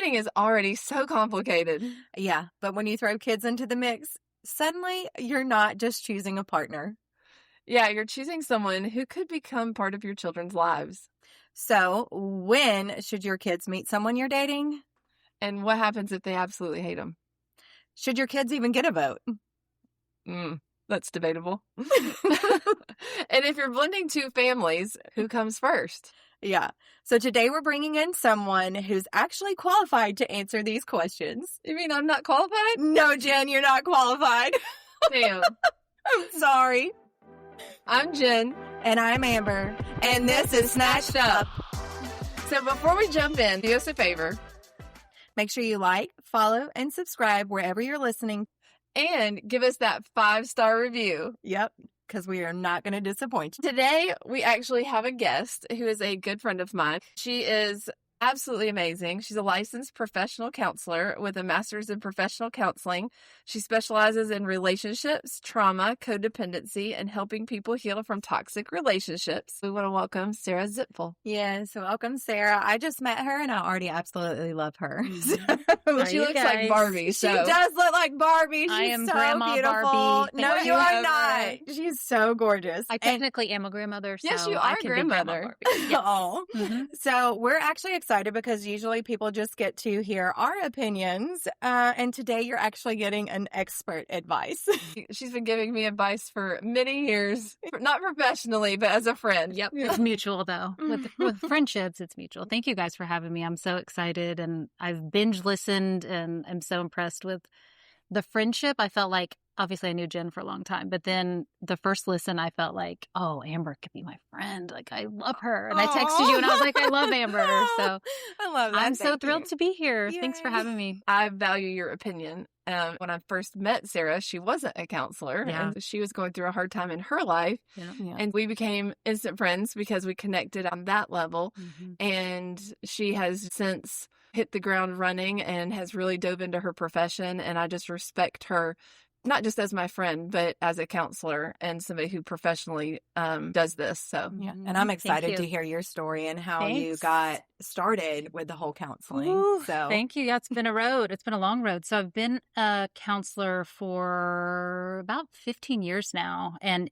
dating is already so complicated. Yeah, but when you throw kids into the mix, suddenly you're not just choosing a partner. Yeah, you're choosing someone who could become part of your children's lives. So when should your kids meet someone you're dating? And what happens if they absolutely hate them? Should your kids even get a vote? That's debatable. And if you're blending two families, who comes first? Yeah. So today we're bringing in someone who's actually qualified to answer these questions. You mean I'm not qualified? No, Jen, you're not qualified. Damn. I'm sorry. I'm Jen. And I'm Amber. And this is Snatched Up. So before we jump in, do us a favor. Make sure you like, follow, and subscribe wherever you're listening. And give us that 5-star review. Yep, because we are not going to disappoint you. Today, we actually have a guest who is a good friend of mine. She is absolutely amazing. She's a licensed professional counselor with a master's in professional counseling. She specializes in relationships, trauma, codependency, and helping people heal from toxic relationships. We want to welcome Sarah Zipfel. Yes, welcome, Sarah. I just met her, and I already absolutely love her. She looks like Barbie. She does look like Barbie. She's I am so Grandma beautiful. Barbie. No, you are not. She's so gorgeous. I technically am a grandmother. So Yes, you I are can grandmother. Be Grandma Barbie. Yes. Oh. Mm-hmm. So we're actually excited because usually people just get to hear our opinions. And today you're actually getting an expert advice. She's been giving me advice for many years, not professionally, but as a friend. Yep. It's mutual, though. With friendships, it's mutual. Thank you guys for having me. I'm so excited. And I've binge listened and I'm so impressed with the friendship. I felt like, obviously I knew Jen for a long time, but then the first listen, I felt like, oh, Amber could be my friend. Like, I love her. And I texted you and I was like, I love Amber. So I love that. I'm so thrilled to be here. Yay. Thanks for having me. I value your opinion. When I first met Sarah, she wasn't a counselor. Yeah. And she was going through a hard time in her life. Yeah. And we became instant friends because we connected on that level. Mm-hmm. And she has since hit the ground running and has really dove into her profession. And I just respect her, not just as my friend, but as a counselor and somebody who professionally does this. So, Yeah. And I'm excited you. to hear your story and how you Thanks. got started with the whole counseling. Ooh, So Thank you. Yeah, it's been a road. It's been a long road. So I've been a counselor for about 15 years now. And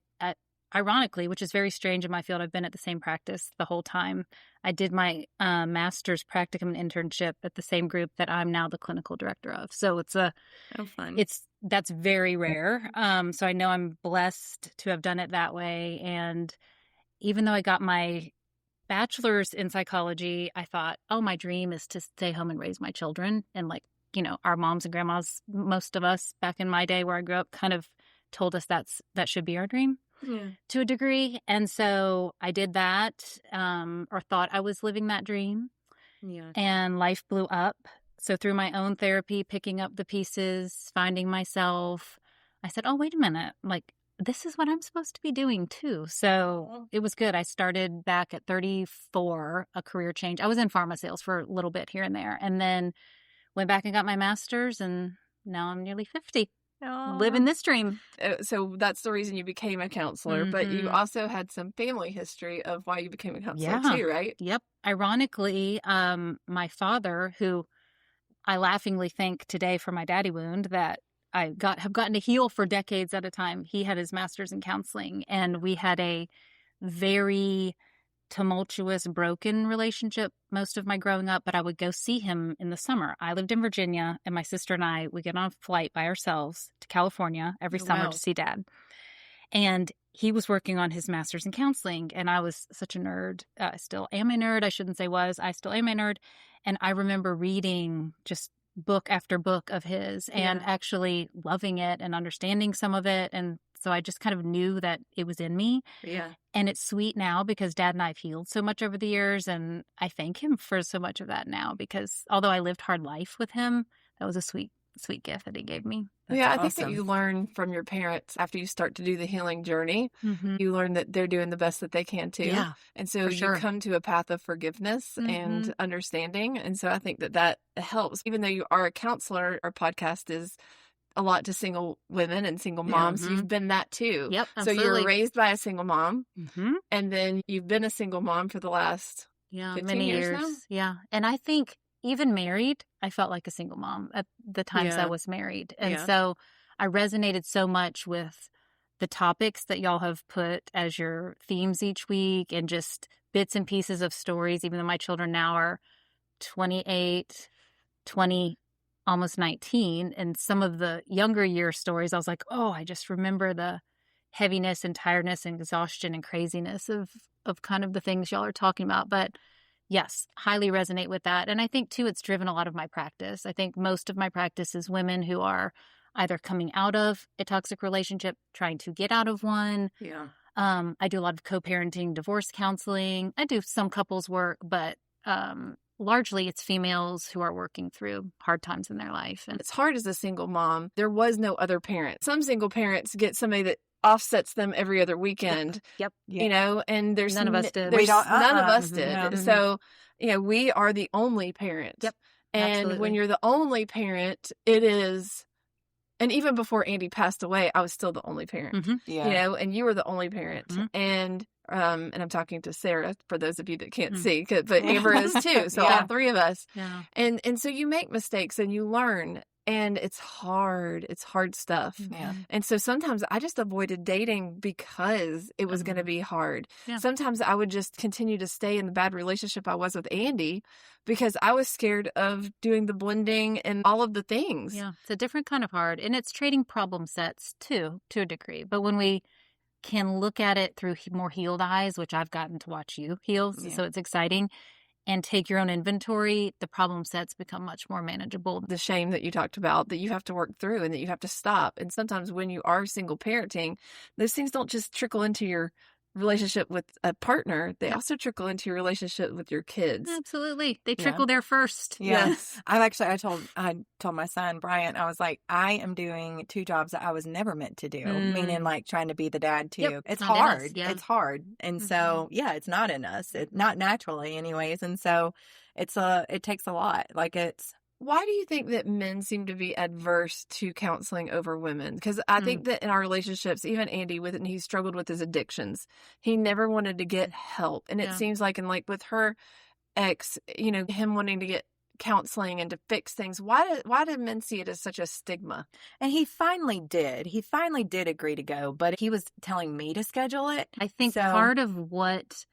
ironically, which is very strange in my field, I've been at the same practice the whole time. I did my master's practicum and internship at the same group that I'm now the clinical director of. So it's fun. that's very rare. So I know I'm blessed to have done it that way. And even though I got my bachelor's in psychology, I thought, oh, my dream is to stay home and raise my children. And our moms and grandmas, most of us back in my day where I grew up, kind of told us that should be our dream. Yeah. To a degree. And so I did that, or thought I was living that dream. Yeah. And life blew up. So through my own therapy, picking up the pieces, finding myself, I said, oh, wait a minute. Like, this is what I'm supposed to be doing too. So it was good. I started back at 34, a career change. I was in pharma sales for a little bit here and there, and then went back and got my master's, and now I'm nearly 50. Living this dream. So that's the reason you became a counselor, but you Mhm. also had some family history of why you became a counselor Yeah. too, right? Yep. Ironically, my father, who I laughingly thank today for my daddy wound that I have gotten to heal for decades at a time. He had his master's in counseling, and we had a very tumultuous, broken relationship most of my growing up, but I would go see him in the summer. I lived in Virginia, and my sister and I would get on a flight by ourselves to California every summer Wow. to see Dad. And he was working on his master's in counseling, and I was such a nerd. I still am a nerd. I shouldn't say was. I still am a nerd. And I remember reading just book after book of his and actually loving it and understanding some of it. And so I just kind of knew that it was in me. Yeah. And it's sweet now because Dad and I have healed so much over the years. And I thank him for so much of that now, because although I lived hard life with him, that was a sweet gift that he gave me. That's I think awesome. that you learn from your parents after you start to do the healing journey. Mm-hmm. You learn that they're doing the best that they can too. Yeah, And so for you sure. come to a path of forgiveness and understanding. And so I think that helps. Even though you are a counselor, our podcast is a lot to single women and single moms. Mhm. You've been that too. Yep, So you were absolutely. raised by a single mom, Mm-hmm. and then you've been a single mom for the last Yeah, 15 many years years. now? Yeah. And I think even married, I felt like a single mom at the times I was married. And so I resonated so much with the topics that y'all have put as your themes each week and just bits and pieces of stories, even though my children now are 28, 20, almost 19. And some of the younger year stories, I was like, oh, I just remember the heaviness and tiredness and exhaustion and craziness of kind of the things y'all are talking about. But yes, highly resonate with that. And I think too, it's driven a lot of my practice. I think most of my practice is women who are either coming out of a toxic relationship, trying to get out of one. Yeah. I do a lot of co-parenting, divorce counseling. I do some couples work, but largely it's females who are working through hard times in their life. And it's hard as a single mom. There was no other parent. Some single parents get somebody that offsets them every other weekend. Yep. You know, and there's none of us did. None of us did. Yeah. So, you know, we are the only parent. Yep. And Absolutely. when you're the only parent, it is. And even before Andy passed away, I was still the only parent, Mm-hmm. Yeah. you know, and you were the only parent. Mhm. And I'm talking to Sarah for those of you that can't see, but Amber is too. So Yeah. all three of us. Yeah. And so you make mistakes and you learn, and it's hard. It's hard stuff. Yeah. And so sometimes I just avoided dating because it was going to be hard. Yeah. Sometimes I would just continue to stay in the bad relationship I was with Andy because I was scared of doing the blending and all of the things. Yeah. It's a different kind of hard. And it's trading problem sets too, to a degree. But when we can look at it through more healed eyes, which I've gotten to watch you heal, Yeah. so it's exciting, and take your own inventory, the problem sets become much more manageable. The shame that you talked about that you have to work through and that you have to stop. And sometimes when you are single parenting, those things don't just trickle into your relationship with a partner. They also trickle into your relationship with your kids. Absolutely. They Yeah. trickle there first. Yeah. Yes. I told my son, Brian, I was like, I am doing 2 jobs that I was never meant to do, meaning like trying to be the dad too. Yep, It's not in us, hard. yeah. It's hard. And so, yeah, it's not in us. It's not naturally anyways. And so it takes a lot. Like Why do you think that men seem to be adverse to counseling over women? Because I think that in our relationships, even Andy, he struggled with his addictions. He never wanted to get help. And it Yeah. seems like, and like with her ex, you know, him wanting to get counseling and to fix things. Why did men see it as such a stigma? and he finally did. He finally did agree to go, but he was telling me to schedule it. I think So- part of what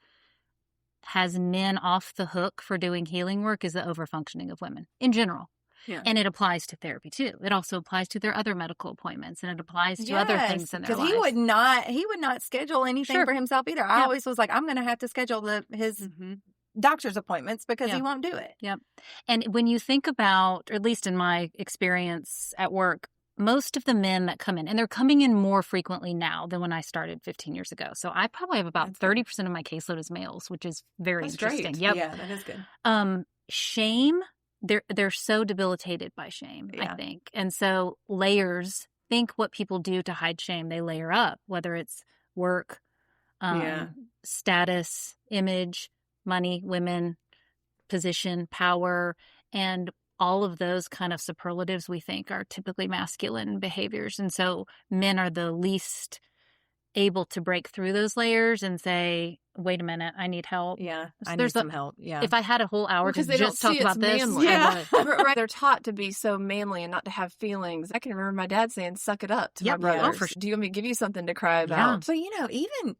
has men off the hook for doing healing work is the overfunctioning of women in general. Yeah. And it applies to therapy too. It also applies to their other medical appointments, and it applies to other things in their lives. Because he would not schedule anything Sure. for himself either. I Yeah. always was like, I'm going to have to schedule his doctor's appointments because Yeah. he won't do it. Yep. And when you think about, or at least in my experience at work, most of the men that come in, and they're coming in more frequently now than when I started 15 years ago. So I probably have about That's good. 30% of my caseload is males, which is very That's interesting. great. Yep. Yeah, that is good. Shame, they're so debilitated by shame, Yeah. I think. And so layers, think what people do to hide shame. They layer up, whether it's work, Yeah. status, image, money, women, position, power, and all of those kind of superlatives we think are typically masculine behaviors. And so men are the least able to break through those layers and say, wait a minute, I need help. Yeah, So I there's need a- some help. Yeah. If I had a whole hour to Because they don't just talk see it's about this, manly. I Yeah. would. Right, they're taught to be so manly and not to have feelings. I can remember my dad saying, suck it up to Yep. my Yeah. brothers. Oh, for sure. Do you want me to give you something to cry Yeah. about? But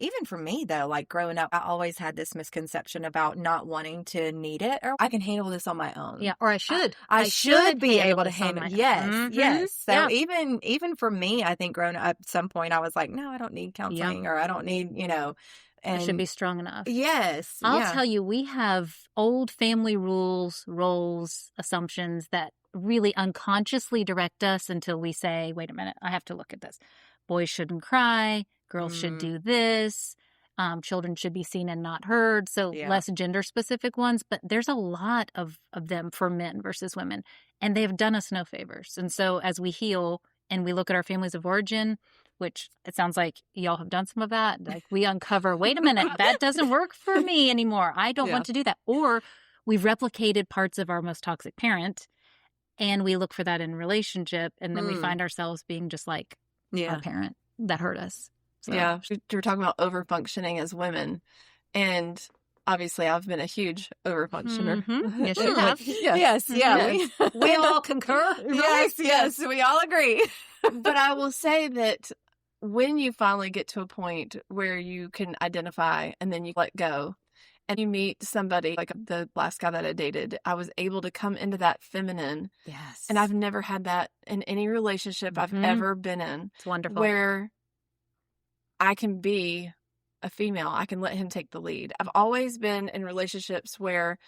even for me though, like growing up, I always had this misconception about not wanting to need it, or I can handle this on my own. Yeah, or I should. I should be able to this on handle. my- Yes, Mhm. yes. So Yeah. even for me, I think growing up, at some point, I was like, no, I don't need counseling, or I don't need, I and should be strong enough. Yes, I'll yeah. tell you, we have old family rules, roles, assumptions that really unconsciously direct us until we say, wait a minute, I have to look at this. Boys shouldn't cry. Girls should do this. Children should be seen and not heard. So Yeah. less gender specific ones, but there's a lot of them for men versus women, and they have done us no favors. And so as we heal and we look at our families of origin, which it sounds like y'all have done some of that. Like we uncover, wait a minute, that doesn't work for me anymore. I don't want to do that. Or we've replicated parts of our most toxic parent and we look for that in relationship. And then we find ourselves being just like Yeah. our parent that hurt us. So, Yeah. You're talking about over functioning as women. And obviously I've been a huge overfunctioner. Mhm. Yes, you have. Yes, yeah. Yes. We all concur. Yes, we all agree. But I will say that when you finally get to a point where you can identify and then you let go and you meet somebody like the last guy that I dated, I was able to come into that feminine. Yes. And I've never had that in any relationship I've ever been in, It's wonderful. where I can be a female. I can let him take the lead. I've always been in relationships where,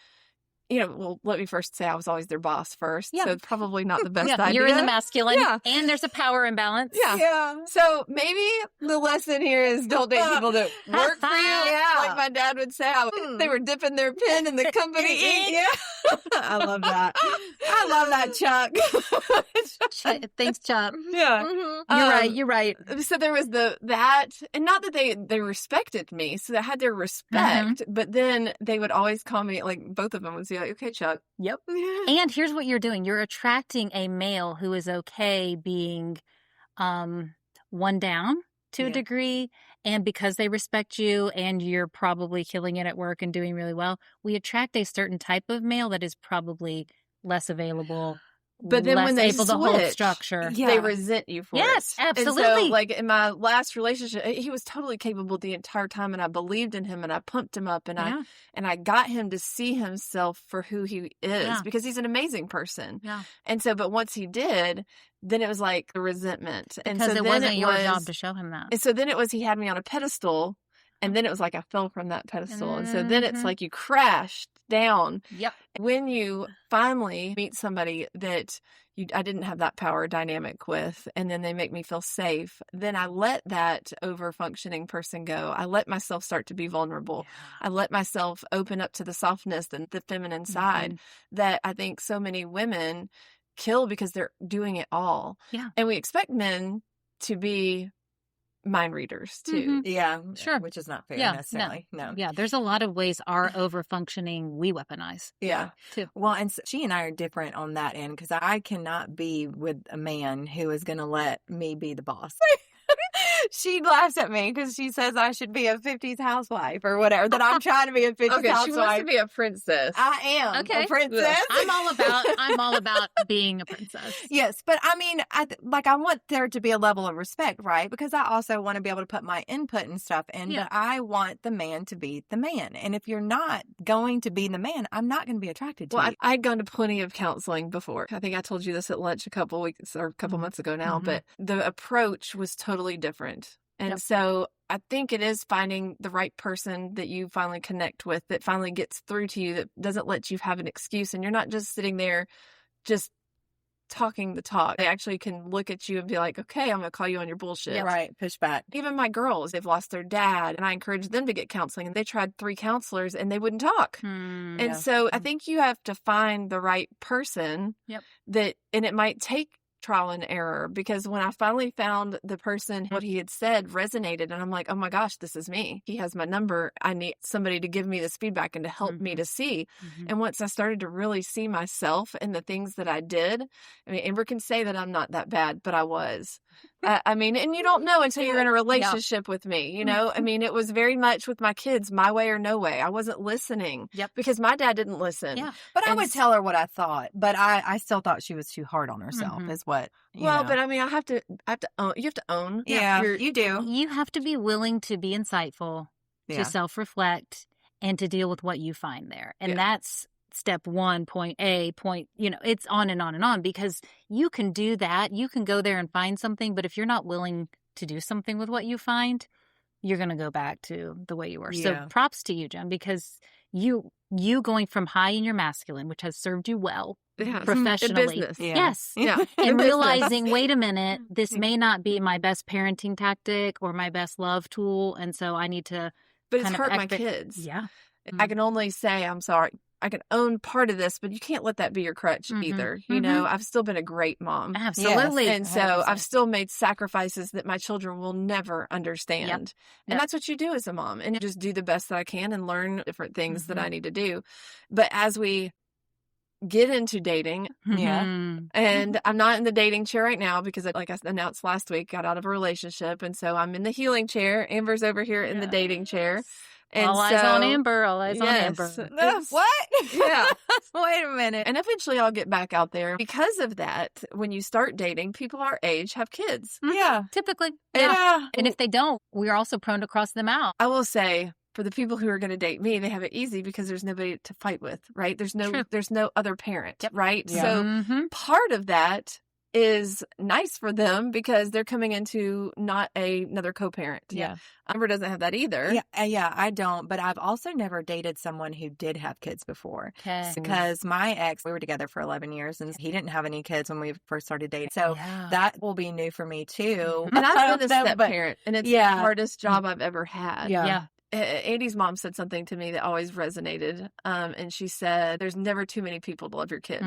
well, let me first say I was always their boss first. Yeah. So probably not the best idea. You're in the masculine, Yeah. and there's a power imbalance. Yeah. So maybe the lesson here is don't date people that work for you. Yeah. Like my dad would say, they were dipping their pen in the company ink. Yeah. I love that. I love that, Chuck. Thanks, Chuck. Yeah. You're right. So there was that, and not that they respected me, so they had their respect, but then they would always call me, like both of them would say, like, okay, Chuck. Yep. And here's what you're doing. You're attracting a male who is okay being one down to a degree. And because they respect you and you're probably killing it at work and doing really well, we attract a certain type of male that is probably less available. But then less when they able to hold switch, structure. they resent you for it. Yes, And absolutely. so, like in my last relationship, he was totally capable the entire time, and I believed in him, and I pumped him up, and I got him to see himself for who he is because he's an amazing person. Yeah. And so, but once he did, then it was like the resentment, and Because so it then wasn't your job to show him that. And so then it was he had me on a pedestal. And then it was like I fell from that pedestal. And so then it's like you crashed down. Yep. When you finally meet somebody that I didn't have that power dynamic with, and then they make me feel safe, then I let that over-functioning person go. I let myself start to be vulnerable. I let myself open up to the softness and the feminine side that I think so many women kill because they're doing it all. Yeah. And we expect men to be mind readers too. Yeah, Sure. which is not fair Yeah, necessarily. No. Yeah, there's a lot of ways our over-functioning we weaponize. Yeah. Too. Well, and she and I are different on that end because I cannot be with a man who is going to let me be the boss. She laughs at me because she says I should be a 50s housewife or whatever, that I'm trying to be a 50s Okay, housewife. she wants to be a princess. I am Okay. a princess. I'm all about being a princess. Yes, but I mean, I want there to be a level of respect, right? Because I also want to be able to put my input and stuff in, Yeah. but I want the man to be the man. And if you're not going to be the man, I'm not going to be attracted to Well, you. I'd gone to plenty of counseling before. I think I told you this at lunch a couple weeks or a couple months ago now, but the approach was totally different. And so I think it is finding the right person that you finally connect with, that finally gets through to you, that doesn't let you have an excuse. And you're not just sitting there just talking the talk. They actually can look at you and be like, okay, I'm going to call you on your bullshit. Yeah, right. Push back. Even my girls, they've lost their dad, and I encourage them to get counseling. And they tried 3 counselors and they wouldn't talk. And so I think you have to find the right person and it might take trial and error, because when I finally found the person, what he had said resonated, and I'm like, oh my gosh, this is me. He has my number. I need somebody to give me this feedback and to help me to see. And once I started to really see myself and the things that I did, I mean, Amber can say that I'm not that bad, but I was. I mean, and you don't know until you're in a relationship with me, you know? I mean, it was very much with my kids, my way or no way. I wasn't listening because my dad didn't listen. Yeah. But I would tell her what I thought, but I still thought she was too hard on herself is what, you know. But I mean, I have to own, you have to own. Yeah, you do. You have to be willing to be insightful, to self-reflect, and to deal with what you find there. And that's step 1, point A, it's on and on and on, because you can do that. You can go there and find something, but if you're not willing to do something with what you find, you're going to go back to the way you were. Yeah. So props to you, Jen, because you going from high in your masculine, which has served you well professionally. In business. Yes. Yeah. And realizing, wait a minute, this may not be my best parenting tactic or my best love tool. And so I need to But it's kind of hurt my kids. Yeah. I can only say, I'm sorry. I can own part of this, but you can't let that be your crutch either. You know, I've still been a great mom. Absolutely. And so I've still made sacrifices that my children will never understand. And that's what you do as a mom, and just do the best that I can and learn different things that I need to do. But as we get into dating, and I'm not in the dating chair right now because, like I announced last week, got out of a relationship. And so I'm in the healing chair. Amber's over here in the dating chair. And all eyes on Amber. All eyes on Amber. What? Yeah. Wait a minute. And eventually I'll get back out there. Because of that, when you start dating, people our age have kids. Yeah. Typically. Yeah. And if they don't, we're also prone to cross them out. I will say, for the people who are going to date me, they have it easy because there's nobody to fight with, right? There's no other parent, right? Yeah. So part of that is nice for them because they're coming into not another co-parent. Yeah. Amber doesn't have that either. Yeah, I don't. But I've also never dated someone who did have kids before. Okay. Because my ex, we were together for 11 years and he didn't have any kids when we first started dating. So that will be new for me too. And I've been a step parent and it's the hardest job I've ever had. Yeah. Andy's mom said something to me that always resonated. And she said, there's never too many people to love your kid.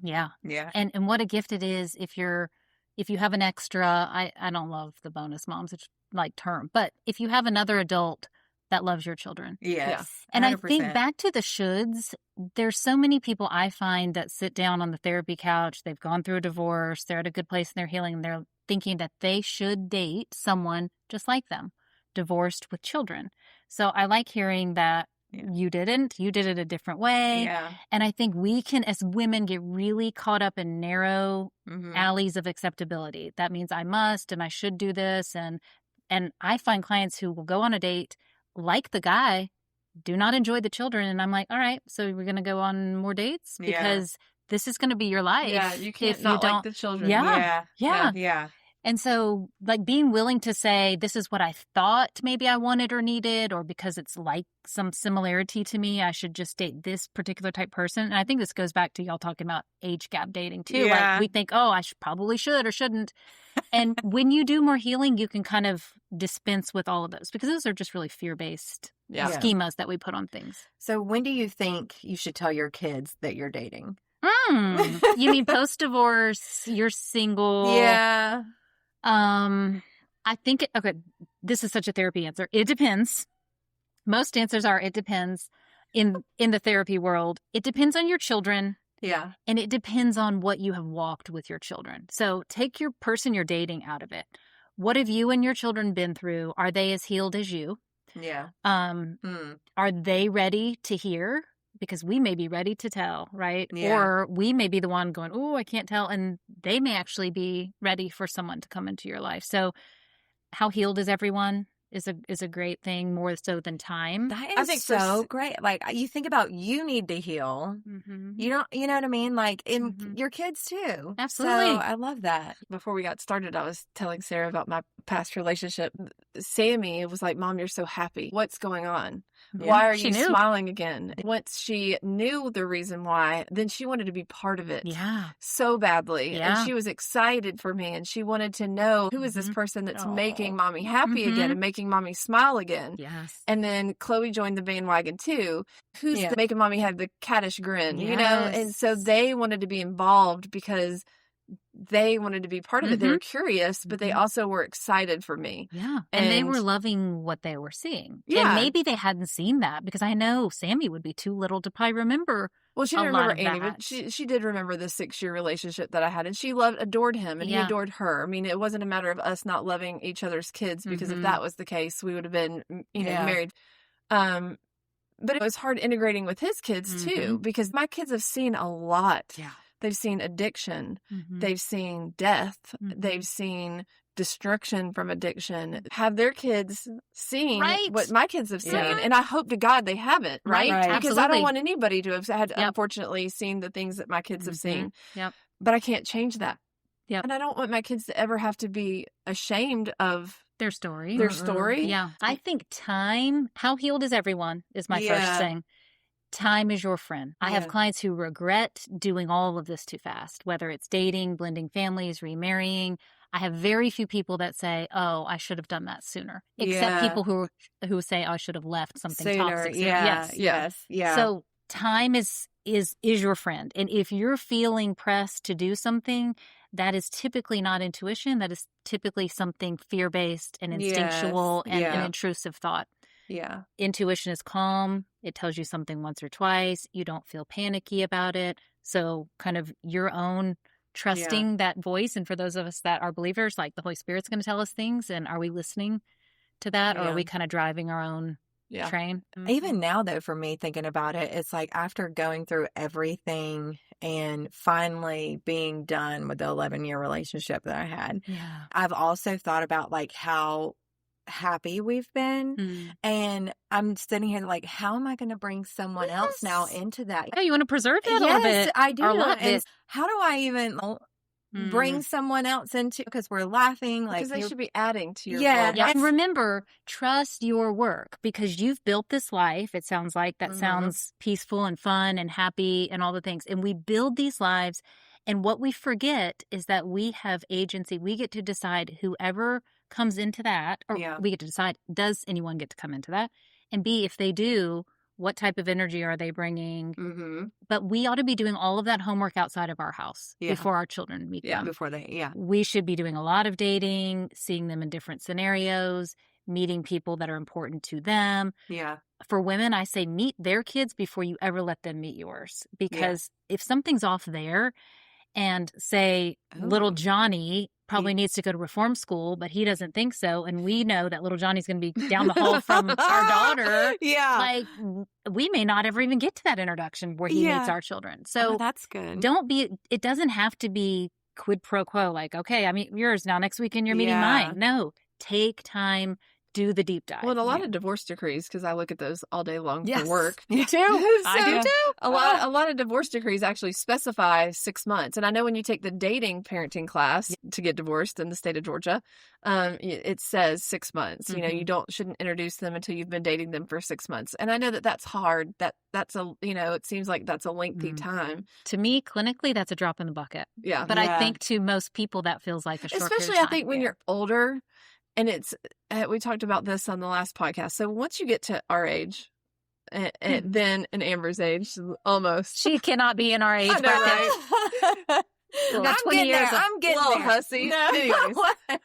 Yeah. Yeah. And what a gift it is if you have an extra, I don't love the bonus moms, it's like term, but if you have another adult that loves your children. Yes. And 100%. I think back to the shoulds, there's so many people I find that sit down on the therapy couch, they've gone through a divorce, they're at a good place in their healing, and they're thinking that they should date someone just like them, divorced with children. So I like hearing that you didn't. You did it a different way. Yeah. And I think we can, as women, get really caught up in narrow alleys of acceptability. That means I must and I should do this. And I find clients who will go on a date, like the guy, do not enjoy the children. And I'm like, all right, so we're going to go on more dates? Because this is going to be your life. Yeah, you can't not like the children. Yeah. And so, like, being willing to say, this is what I thought maybe I wanted or needed, or because it's like some similarity to me, I should just date this particular type person. And I think this goes back to y'all talking about age gap dating, too. Yeah. Like, we think, oh, I probably should or shouldn't. And when you do more healing, you can kind of dispense with all of those, because those are just really fear-based schemas that we put on things. So when do you think you should tell your kids that you're dating? You mean post-divorce, you're single? Yeah. I think, okay, this is such a therapy answer. It depends. Most answers are, it depends in the therapy world. It depends on your children. Yeah. And it depends on what you have walked with your children. So take your person you're dating out of it. What have you and your children been through? Are they as healed as you? Yeah. Are they ready to hear? Because we may be ready to tell, right? Yeah. Or we may be the one going, oh, I can't tell. And they may actually be ready for someone to come into your life. So how healed is everyone is a great thing, more so than time. That is, I think, so great. Like, you think about, you need to heal. You don't, you know what I mean? Like, in your kids too. Absolutely. So I love that. Before we got started, I was telling Sarah about my past relationship. Sammy was like, Mom, you're so happy. What's going on? Why are you smiling again? Once she knew the reason why, then she wanted to be part of it so badly. And she was excited for me. And she wanted to know, who is this person that's making Mommy happy again and making Mommy smile again? Yes. And then Chloe joined the bandwagon too. Who's making Mommy have the cattish grin, you know? And so they wanted to be involved because they wanted to be part of it. They were curious, but they also were excited for me. Yeah. And they were loving what they were seeing. Yeah. And maybe they hadn't seen that, because I know Sammy would be too little to probably remember. Well, she didn't remember Andy, but she did remember the 6-year relationship that I had. And she adored him, and he adored her. I mean, it wasn't a matter of us not loving each other's kids, because if that was the case, we would have been, married. But it was hard integrating with his kids too, because my kids have seen a lot. Yeah. They've seen addiction. They've seen death. They've seen destruction from addiction. Have their kids seen what my kids have seen? And I hope to God they haven't, right? Because I don't want anybody to have had, unfortunately, seen the things that my kids have seen. But I can't change that. And I don't want my kids to ever have to be ashamed of their story. Yeah. I think time, how healed is everyone, is my first thing. Time is your friend. I have clients who regret doing all of this too fast, whether it's dating, blending families, remarrying. I have very few people that say, oh, I should have done that sooner, except people who say, oh, I should have left something toxic sooner. Yes. So time is your friend. And if you're feeling pressed to do something, that is typically not intuition. That is typically something fear-based and instinctual and an intrusive thought. Yeah. Intuition is calm. It tells you something once or twice. You don't feel panicky about it. So kind of your own trusting that voice. And for those of us that are believers, like, the Holy Spirit's going to tell us things. And are we listening to that? Or are we kind of driving our own Yeah. train. Even now, though, for me, thinking about it, it's like after going through everything and finally being done with the 11-year relationship that I had, Yeah. I've also thought about like how happy we've been. And I'm sitting here like, how am I going to bring someone else now into that? Yeah, you want to preserve that a little Yes, bit. I do. Or a lot And bit. how do I even bring someone else into, because we're laughing like Because they should be adding to your Yeah. world. Yeah, and remember, trust your work because you've built this life. It sounds like that sounds peaceful and fun and happy and all the things. And we build these lives. And what we forget is that we have agency. We get to decide whoever comes into that, or we get to decide, does anyone get to come into that? And B, if they do, what type of energy are they bringing? But we ought to be doing all of that homework outside of our house before our children meet them. Before they, We should be doing a lot of dating, seeing them in different scenarios, meeting people that are important to them. Yeah. For women, I say meet their kids before you ever let them meet yours. Because if something's off there and say little Johnny probably needs to go to reform school, but he doesn't think so, and we know that little Johnny's going to be down the hall from our daughter, like we may not ever even get to that introduction where he meets our children. So that's good. It doesn't have to be quid pro quo, like, okay, I meet yours now, next weekend you're meeting mine. No, take time, do the deep dive. Well, and a lot of divorce decrees, because I look at those all day long for work. Me too. I do too. A lot of divorce decrees actually specify 6 months. And I know when you take the dating parenting class to get divorced in the state of Georgia, it says 6 months. You know, you shouldn't introduce them until you've been dating them for 6 months. And I know that that's hard. That's it seems like that's a lengthy time. To me, clinically, that's a drop in the bucket. Yeah. But I think to most people that feels like a short period of Especially, I time. think when you're older, and it's we talked about this on the last podcast. So once you get to our age, and then in Amber's age, almost. She cannot be in our age I know, bracket. right? I'm getting there. I'm getting little there. hussy. No. Anyways,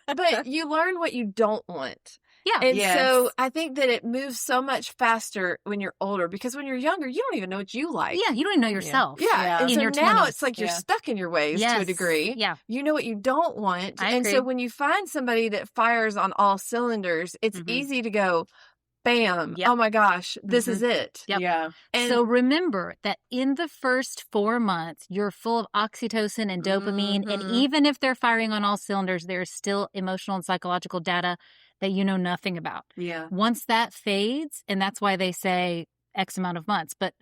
but you learn what you don't want. Yeah. And so I think that it moves so much faster when you're older, because when you're younger, you don't even know what you like. Yeah, you don't even know yourself. Yeah. And in so your now 20s. it's like you're stuck in your ways to a degree. Yeah. You know what you don't want. I and agree. so when you find somebody that fires on all cylinders, it's easy to go, bam, oh my gosh, this is it. Yep. Yeah. And so remember that in the first 4 months, you're full of oxytocin and dopamine. And even if they're firing on all cylinders, there's still emotional and psychological data that you know nothing about. Yeah. Once that fades, and that's why they say X amount of months, but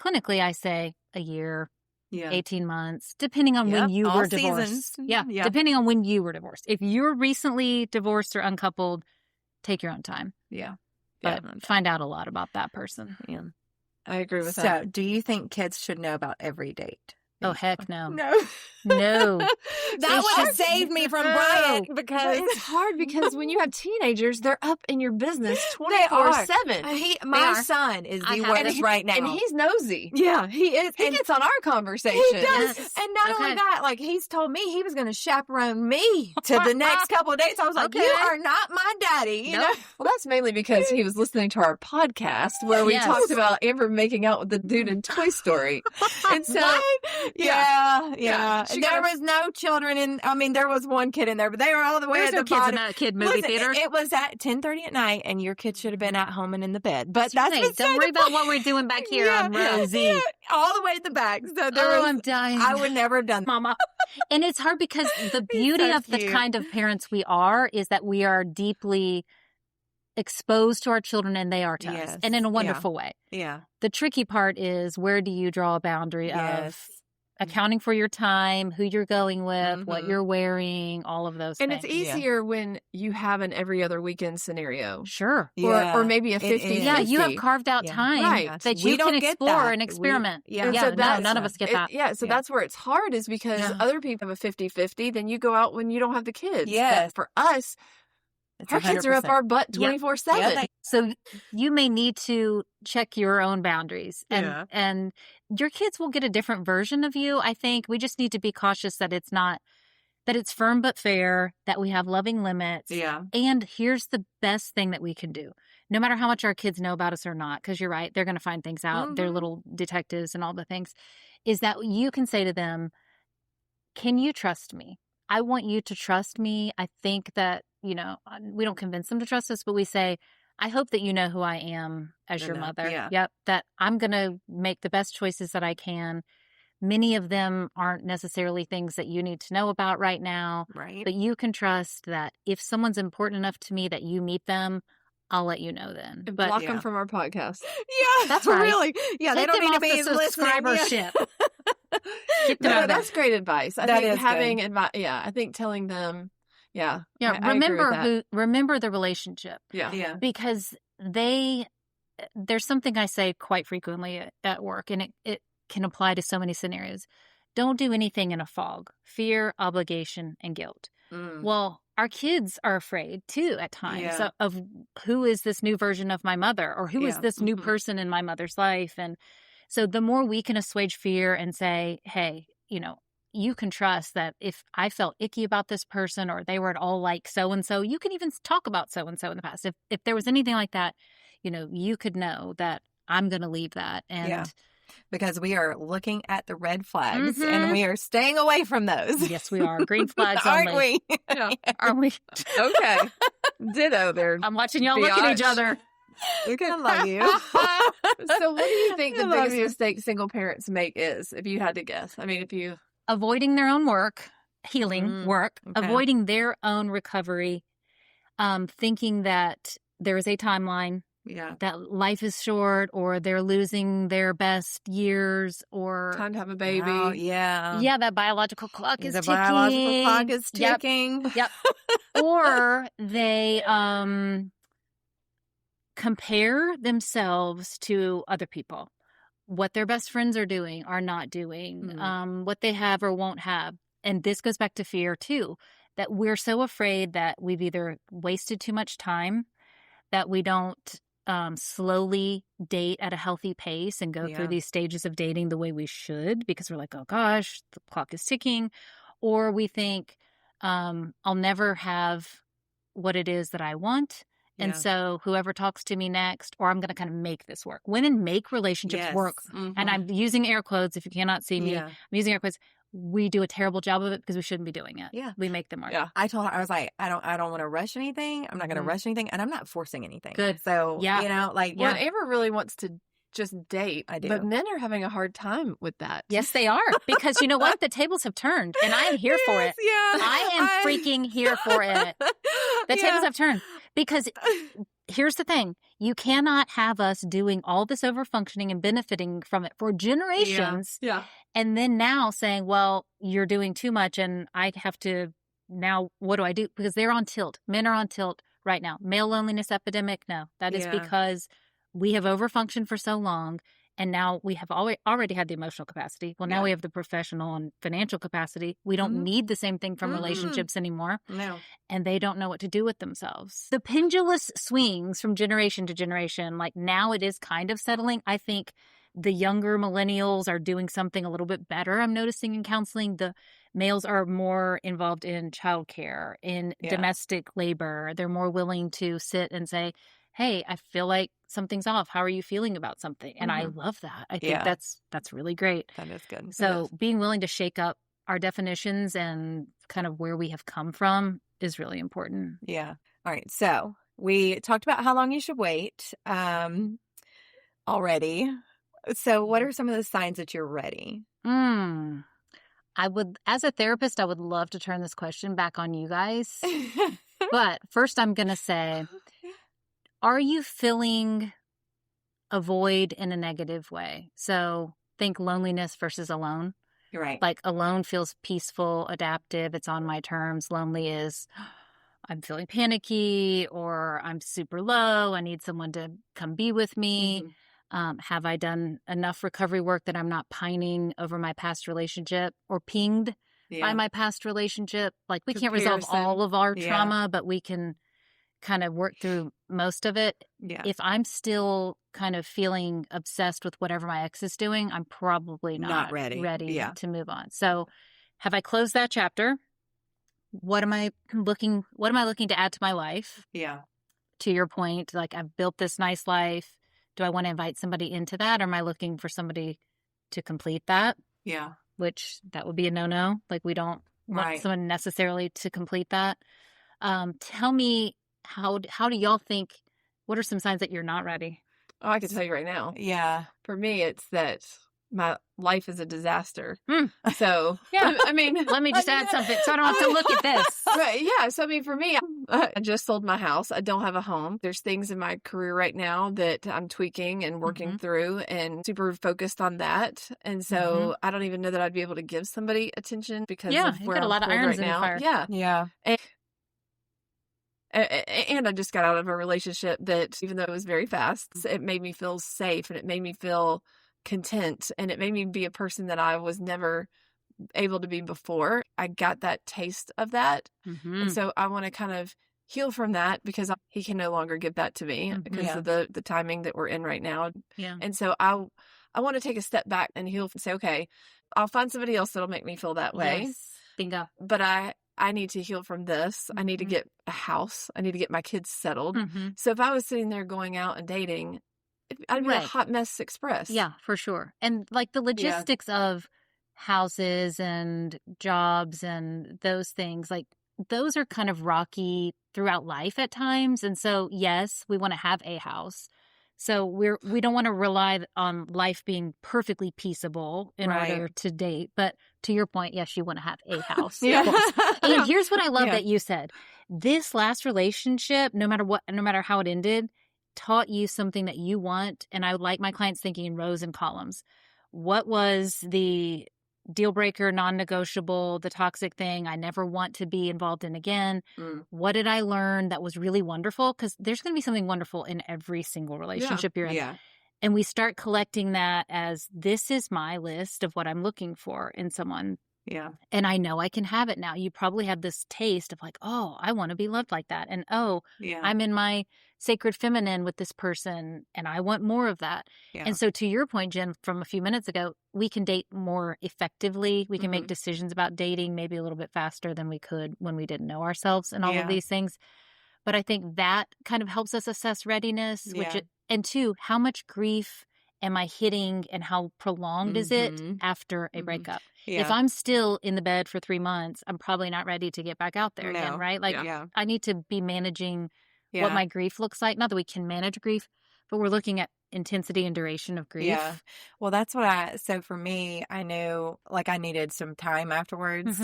clinically I say a year, 18 months, depending on when you all were divorced. seasons. Yeah, depending on when you were divorced. If you're recently divorced or uncoupled, take your own time. Yeah. But find out a lot about that person. Yeah. I agree with So, that. do you think kids should know about every date? Oh, heck no. No. No. That would have saved me from Bryant, because It's hard because when you have teenagers, they're up in your business They are. 24/7. My son is I the have worst it. right now. And he's nosy. yeah, he is. He And gets on our conversation. he does. Yes. And not only Okay. that, like, he's told me he was going to chaperone me to the next couple of dates. I was like, Okay. you are not my daddy. You know? Well, that's mainly because he was listening to our podcast where we Yes. talked about Amber making out with the dude in Toy Story. And so, Yeah. She There got was no children in. I mean, there was one kid in there, but they were all the way There's at no the kids bottom. in a kid movie Listen, theater. It was at 10:30 at night, and your kid should have been at home and in the bed. But that's Hey, beside don't worry the about point. what we're doing back here Yeah, on Rosie. yeah, all the way at the back. So there Oh, was. I'm dying. I would never have done that. Mama. And it's hard because the beauty so of the cute. kind of parents we are is that we are deeply exposed to our children and they are to us, Yes. and in a Yeah. wonderful way. Yeah. The tricky part is, where do you draw a boundary of Yes. accounting for your time, who you're going with, what Mhm. you're wearing, all of those and things. it's easier when you have an every other weekend scenario. Sure. Yeah. Or maybe a It 50 is. Yeah, you have carved out Yeah. time Right. that We you don't can get explore that. and experiment. Yeah. And Yeah, so no, that's- none of us get that. So Yeah. that's where it's hard, is because Yeah. other people have a 50-50, then you go out when you don't have the kids. Yes. But for us, It's our kids are up 100%. our butt Yep. 24/7. Yeah, So you may need to check your own boundaries, and Yeah. and your kids will get a different version of you. I think we just need to be cautious that it's firm but fair, that we have loving limits. Yeah. And here's the best thing that we can do. No matter how much our kids know about us or not, because you're right, they're going to find things out. They're Mhm. little detectives and all the things, is that you can say to them, can you trust me? I want you to trust me. I think that, we don't convince them to trust us, but we say, I hope that you know who I am as your Enough, mother. yeah. Yep. That I'm going to make the best choices that I can. Many of them aren't necessarily things that you need to know about right now, Right. but you can trust that if someone's important enough to me that you meet them, I'll let you know then. And But block Yeah. them from our podcast. Yeah, That's right. Really. Yeah, they take don't them need to off be the listening. subscribership. Keep them No, out of that's great advice. I That think is having advice. Yeah, I think telling them. Yeah. Yeah, I agree with that. remember the relationship, Yeah. Yeah. because there's something I say quite frequently at work, and it can apply to so many scenarios. Don't do anything in a fog. Fear, obligation, and guilt. Mm. Well, our kids are afraid too at times Yeah. of who is this new version of my mother, or who is Yeah. this new Mhm. person in my mother's life. And so the more we can assuage fear and say, hey, you can trust that if I felt icky about this person, or they were at all like so-and-so, you can even talk about so-and-so in the past. If there was anything like that, you could know that I'm going to leave that. And Yeah. Because we are looking at the red flags Mhm. and we are staying away from those. yes, we are. Green flags Aren't only. we? Yeah. Aren't we? Okay. Ditto there. I'm watching y'all look at each Biatch. other. Okay. I love you. So what do you think the I love biggest you. mistake single parents make is, if you had to guess? I mean, if you... Avoiding their own work, healing work, okay. avoiding their own recovery, thinking that there is a timeline, Yeah. that life is short, or they're losing their best years, or Time to have a baby. Oh, yeah. yeah, that biological clock is The ticking. biological clock is Yep. ticking. Yep. Or they compare themselves to other people, what their best friends are doing, are not doing, what they have or won't have. And this goes back to fear too, that we're so afraid that we've either wasted too much time, that we don't slowly date at a healthy pace and go through these stages of dating the way we should, because we're like, oh gosh, the clock is ticking. Or we think, I'll never have what it is that I want. And so whoever talks to me next, or I'm going to kind of make this work. Women make relationships work. Mhm. And I'm using air quotes. If you cannot see me, Yeah. I'm using air quotes. We do a terrible job of it because we shouldn't be doing it. Yeah. We make them work. Yeah. I told her, I was like, I don't want to rush anything. I'm not going to rush anything, and I'm not forcing anything. Good. So, Yeah. like, Well, Amber really wants to just date. I do. But men are having a hard time with that. Yes, they are. Because you know what? The tables have turned, and I am here for it. Yeah. I am freaking here for it. The tables have turned. Because here's the thing. You cannot have us doing all this overfunctioning and benefiting from it for generations. Yeah. And then now saying, well, you're doing too much and I have to now, what do I do? Because they're on tilt. Men are on tilt right now. Male loneliness epidemic? No, that is because we have overfunctioned for so long. And now we have already had the emotional capacity. Well, now we have the professional and financial capacity. We don't need the same thing from relationships anymore. No. And they don't know what to do with themselves. The pendulous swings from generation to generation. Like now it is kind of settling. I think the younger millennials are doing something a little bit better. I'm noticing in counseling, the males are more involved in childcare, in domestic labor. They're more willing to sit and say, hey, I feel like something's off. How are you feeling about something? And I love that. I think that's really great. That is good. So being willing to shake up our definitions and kind of where we have come from is really important. Yeah. All right. So we talked about how long you should wait already. So what are some of the signs that you're ready? I would, as a therapist, I would love to turn this question back on you guys. But first I'm going to say, are you filling a void in a negative way? So think loneliness versus alone. You're right. Like alone feels peaceful, adaptive. It's on my terms. Lonely is I'm feeling panicky or I'm super low. I need someone to come be with me. Have I done enough recovery work that I'm not pining over my past relationship or pinged by my past relationship? Like we can't resolve all of our trauma, but we can kind of work through most of it. Yeah. If I'm still kind of feeling obsessed with whatever my ex is doing, I'm probably not ready to move on. So have I closed that chapter? What am I looking to add to my life? Yeah. To your point, like I've built this nice life. Do I want to invite somebody into that? Or am I looking for somebody to complete that? Yeah. Which that would be a no-no. Like we don't want someone necessarily to complete that. Tell me, how do y'all think What are some signs that you're not ready? Oh, I can tell you right now. Yeah. For me, it's that my life is a disaster. Mm. So, Yeah. I mean, Let me just add something so I don't have to look at this. right, yeah. So, I mean, for me, I just sold my house. I don't have a home. There's things in my career right now that I'm tweaking and working through and super focused on that. And so I don't even know that I'd be able to give somebody attention because of you where got a I'm lot of pulled irons right in the now. fire. Yeah. Yeah. And I just got out of a relationship that, even though it was very fast, it made me feel safe and it made me feel content and it made me be a person that I was never able to be before. I got that taste of that. And so I want to kind of heal from that because he can no longer give that to me because of the timing that we're in right now. Yeah. And so I want to take a step back and heal and say, okay, I'll find somebody else that'll make me feel that way. Yes. Bingo. But I need to heal from this. I need to get a house. I need to get my kids settled. So if I was sitting there going out and dating, I'd be a hot mess express. Yeah, for sure. And like the logistics of houses and jobs and those things, like those are kind of rocky throughout life at times. And so, yes, we want to have a house. So we don't want to rely on life being perfectly peaceable in order to date. But to your point, yes, you want to have a house. Of course. And here's what I love that you said. This last relationship, no matter how it ended, taught you something that you want. And I would like my clients thinking in rows and columns. What was the deal breaker, non-negotiable, the toxic thing I never want to be involved in again? What did I learn that was really wonderful? Because there's going to be something wonderful in every single relationship you're in. Yeah. And we start collecting that as this is my list of what I'm looking for in someone. Yeah. And I know I can have it now. You probably had this taste of like, oh, I want to be loved like that. And I'm in my sacred feminine with this person and I want more of that. Yeah. And so to your point, Jen, from a few minutes ago, we can date more effectively. We can make decisions about dating maybe a little bit faster than we could when we didn't know ourselves and all of these things. But I think that kind of helps us assess readiness, and two, how much grief am I hitting and how prolonged is it after a breakup? Yeah. If I'm still in the bed for 3 months, I'm probably not ready to get back out there again, right? Like I need to be managing what my grief looks like. Not that we can manage grief, but we're looking at intensity and duration of grief. Yeah. Well, that's what so for me, I knew like I needed some time afterwards.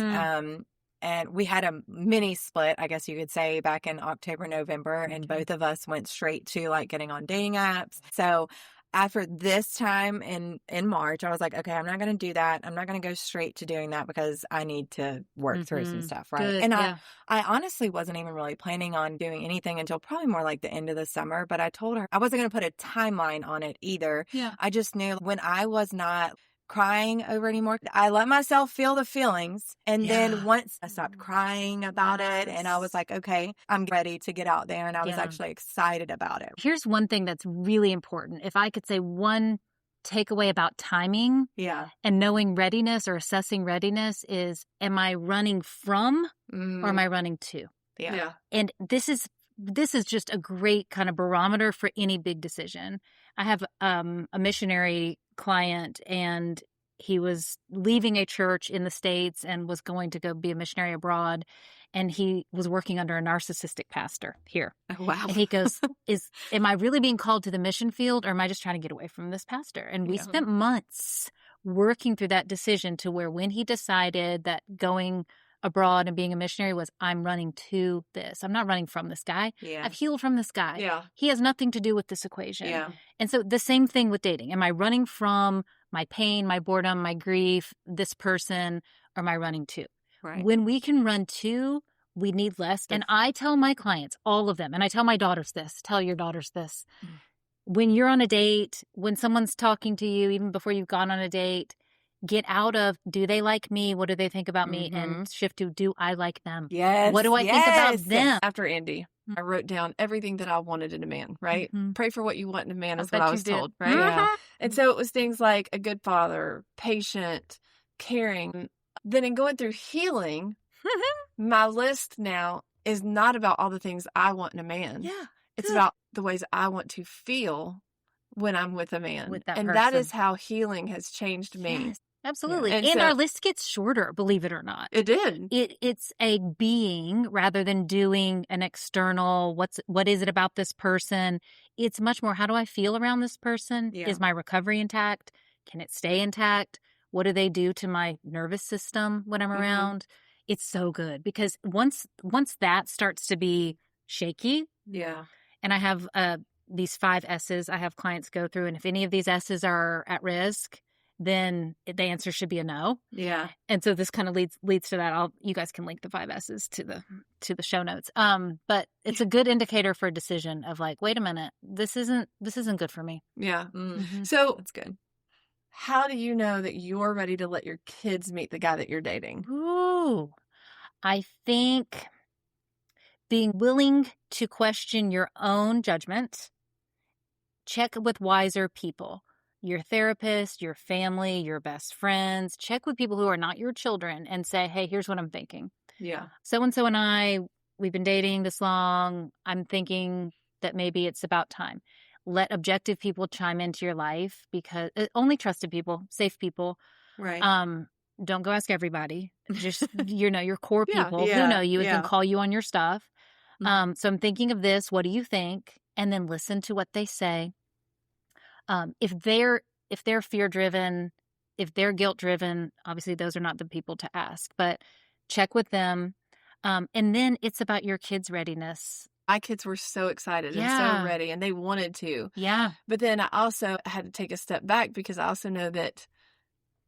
And we had a mini split, I guess you could say, back in October, November, and both of us went straight to like getting on dating apps. So after this time in March, I was like, okay, I'm not going to do that. I'm not going to go straight to doing that because I need to work through some stuff, right? Good, and I honestly wasn't even really planning on doing anything until probably more like the end of the summer. But I told her I wasn't going to put a timeline on it either. Yeah. I just knew when I was not crying over anymore, I let myself feel the feelings. And then once I stopped crying about it and I was like, okay, I'm ready to get out there. And I was actually excited about it. Here's one thing that's really important. If I could say one takeaway about timing and knowing readiness or assessing readiness is, am I running from or am I running to? Yeah. And this is just a great kind of barometer for any big decision. I have a missionary client and he was leaving a church in the States and was going to go be a missionary abroad. And he was working under a narcissistic pastor here. Oh, wow. And he goes, am I really being called to the mission field or am I just trying to get away from this pastor? And we spent months working through that decision to where when he decided that going abroad and being a missionary was, I'm running to this. I'm not running from this guy. Yeah. I've healed from this guy. Yeah. He has nothing to do with this equation. Yeah. And so the same thing with dating. Am I running from my pain, my boredom, my grief, this person, or am I running to? Right. When we can run to, we need less. And I tell my clients, all of them, and I tell my daughters this, tell your daughters this. When you're on a date, when someone's talking to you, even before you've gone on a date, get out of, do they like me? What do they think about me? And shift to, do I like them? Yes. What do I think about them? After Andy, I wrote down everything that I wanted in a man, right? Pray for what you want in a man is what I was told, right? Yeah. And so it was things like a good father, patient, caring. Then in going through healing, my list now is not about all the things I want in a man. Yeah. It's about the ways I want to feel when I'm with a man. With that and that person. is how healing has changed me. Yes. Absolutely. And And so- our list gets shorter, believe it or not. It did. It's a being rather than doing an external, what is it about this person? It's much more, how do I feel around this person? Yeah. Is my recovery intact? Can it stay intact? What do they do to my nervous system when I'm Mhm. around? It's so good because once that starts to be shaky, Yeah. and I have these 5 S's I have clients go through, and if any of these S's are at risk, then the answer should be a no. Yeah. And so this kind of leads to that. You guys can link the 5 S's to the show notes. But it's a good indicator for a decision of like, wait a minute, this isn't good for me. Yeah. Mm. So That's good. how do you know that you're ready to let your kids meet the guy that you're dating? Ooh, I think being willing to question your own judgment, check with wiser people, your therapist, your family, your best friends, check with people who are not your children and say, hey, here's what I'm thinking. Yeah. So-and-so and I, we've been dating this long. I'm thinking that maybe it's about time. Let objective people chime into your life because only trusted people, safe people. Right. Don't go ask everybody. Just, your core Yeah, people yeah, who know you and yeah. can call you on your stuff. Mhm. So I'm thinking of this. What do you think? And then listen to what they say. If they're fear driven, if they're guilt driven, obviously those are not the people to ask, but check with them. And then it's about your kids' readiness. My kids were so excited and Yeah. so ready, and they wanted to. Yeah. But then I also had to take a step back because I also know that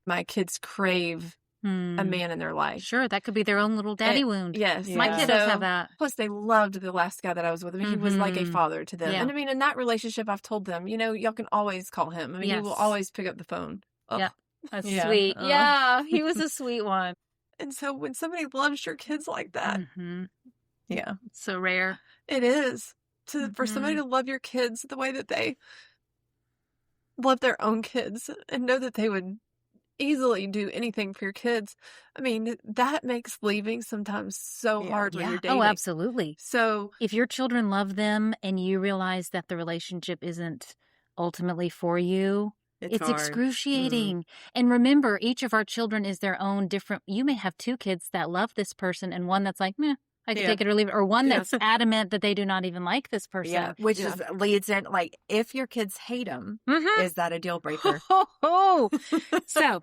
my kids crave a man in their life. Sure. That could be their own little daddy wound. Yes. My Yeah. kiddos So- have that. Plus, they loved the last guy that I was with. I mean, he was like a Mhm. father to them. Yeah. And I mean, in that relationship, I've told them, y'all can always call him. I mean, he will Yes. always pick up the phone. Ugh. Yeah. That's Yeah. sweet. Uh. Yeah. He was a sweet one. And so when somebody loves your kids like that, Mhm. Yeah. So rare. it is. For somebody Mhm. to love your kids the way that they love their own kids and know that they would easily do anything for your kids. I mean, that makes leaving sometimes so Yeah. hard when Yeah. you're dating. Oh, absolutely. So, If your children love them and you realize that the relationship isn't ultimately for you, it's hard. excruciating. And remember, each of our children is their own different. You may have 2 kids that love this person and one that's like, meh, I can Yeah. take it or leave it. Or one Yeah. that's adamant that they do not even like this person. Yeah. Which Yeah. leads in, like, if your kids hate them, Mhm. is that a deal breaker? So,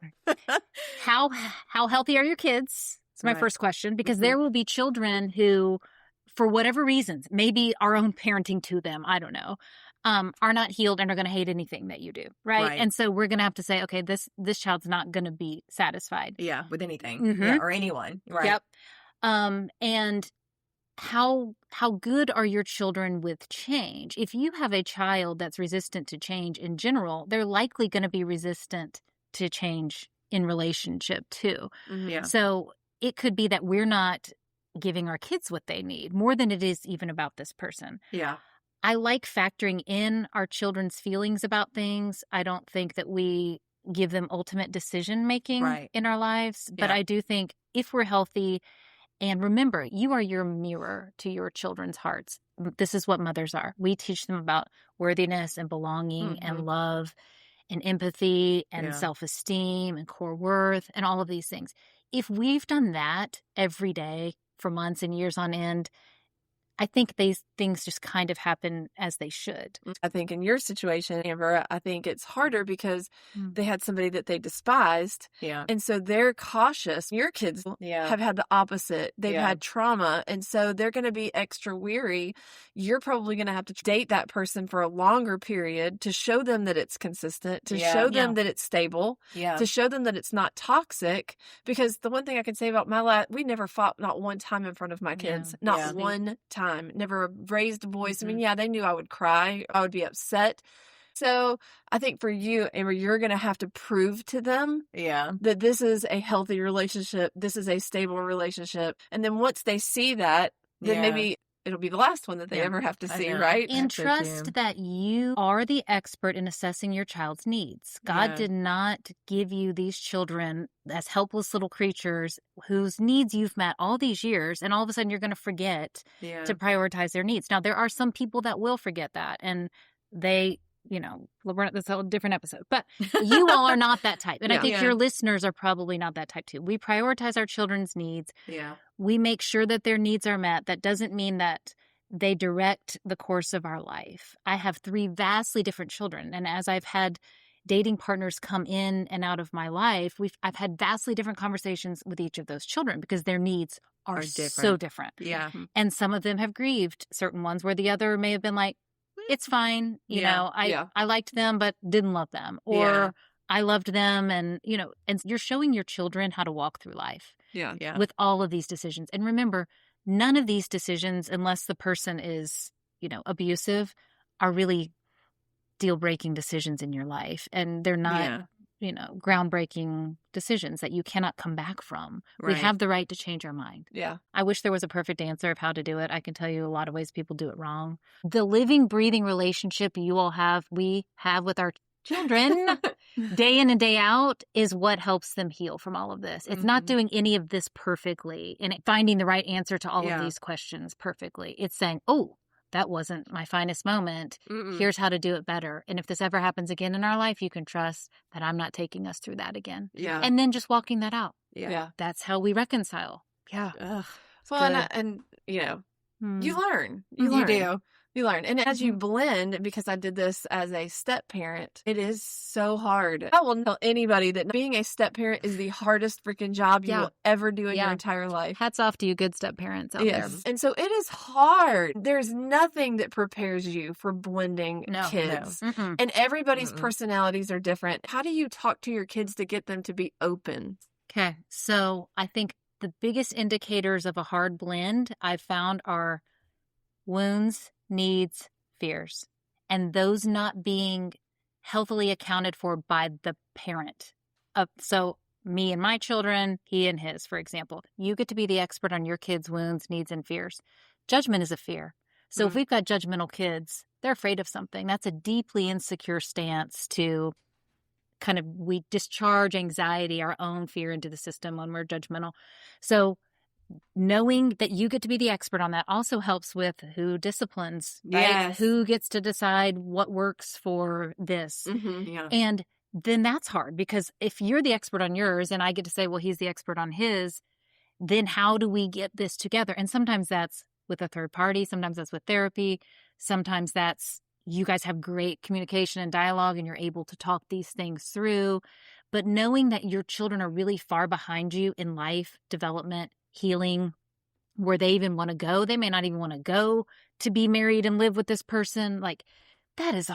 how healthy are your kids? It's my Right. first question because Mhm. there will be children who, for whatever reasons, maybe our own parenting to them, I don't know, are not healed and are going to hate anything that you do, right? Right. And so we're going to have to say, okay, this child's not going to be satisfied. Yeah. With anything. Mhm. Yeah. Or anyone. Right. Yep. And how good are your children with change? If you have a child that's resistant to change in general, they're likely going to be resistant to change in relationship too. Yeah. So it could be that we're not giving our kids what they need more than it is even about this person. Yeah. I like factoring in our children's feelings about things. I don't think that we give them ultimate decision making Right. in our lives, but Yeah. I do think if we're healthy, and remember, you are your mirror to your children's hearts. This is what mothers are. We teach them about worthiness and belonging and Mhm. love and empathy and Yeah. self-esteem and core worth and all of these things. If we've done that every day for months and years on end, I think these things just kind of happen as they should. I think in your situation, Amber, I think it's harder because Mm. they had somebody that they despised. Yeah. And so they're cautious. Your kids Yeah. have had the opposite. They've Yeah. had trauma. And so they're going to be extra weary. You're probably going to have to date that person for a longer period to show them that it's consistent, to Yeah. show them Yeah. that it's stable, Yeah. to show them that it's not toxic. Because the one thing I can say about my life, we never fought not one time in front of my kids. Yeah. Not Yeah. one time. Never raised a voice. I mean, Mhm. yeah, they knew I would cry. I would be upset. So I think for you, Amber, you're going to have to prove to them Yeah. that this is a healthy relationship. This is a stable relationship. And then once they see that, then Yeah. maybe it'll be the last one that they Yeah. ever have to I see, know. right? And That's so trust cute. that you are the expert in assessing your child's needs. God Yeah. did not give you these children as helpless little creatures whose needs you've met all these years, and all of a sudden you're going to forget Yeah. to prioritize their needs. Now, there are some people that will forget that, and they that's a whole different episode. But you all are not that type. And I Yeah. think Yeah. your listeners are probably not that type too. We prioritize our children's needs. Yeah. We make sure that their needs are met. That doesn't mean that they direct the course of our life. I have 3 vastly different children. And as I've had dating partners come in and out of my life, I've had vastly different conversations with each of those children because their needs are so different. Yeah. And some of them have grieved certain ones where the other may have been like, it's fine. I liked them, but didn't love them. Or Yeah. I loved them. And you're showing your children how to walk through life Yeah. Yeah. with all of these decisions. And remember, none of these decisions, unless the person is, abusive, are really deal-breaking decisions in your life. And they're not, groundbreaking decisions that you cannot come back from. Right. We have the right to change our mind. Yeah. I wish there was a perfect answer of how to do it. I can tell you a lot of ways people do it wrong. The living, breathing relationship we have with our children day in and day out is what helps them heal from all of this. It's not doing any of this perfectly and finding the right answer to all of these questions perfectly. It's saying, oh, that wasn't my finest moment. Here's how to do it better. And if this ever happens again in our life, you can trust that I'm not taking us through that again. Yeah. And then just walking that out. Yeah. That's how we reconcile. Yeah. Ugh. Well, and you learn. You do. You learn. And as you blend, because I did this as a step parent, it is so hard. I will tell anybody that being a step parent is the hardest freaking job you will ever do in your entire life. Hats off to you good step parents out there. And so it is hard. There's nothing that prepares you for blending kids. No. And everybody's personalities are different. How do you talk to your kids to get them to be open? Okay. So I think the biggest indicators of a hard blend I've found are wounds, needs, fears, and those not being healthily accounted for by the parent. So me and my children, he and his, for example, you get to be the expert on your kids' wounds, needs, and fears. Judgment is a fear. So if we've got judgmental kids, they're afraid of something. That's a deeply insecure stance to we discharge anxiety, our own fear into the system when we're judgmental. So knowing that you get to be the expert on that also helps with who disciplines, right? Yes. Who gets to decide what works for this. Yeah. And then that's hard because if you're the expert on yours and I get to say, well, he's the expert on his, then how do we get this together? And sometimes that's with a third party. Sometimes that's with therapy. Sometimes that's you guys have great communication and dialogue and you're able to talk these things through. But knowing that your children are really far behind you in life, development, healing, where they even want to go. They may not even want to go to be married and live with this person. Like that is,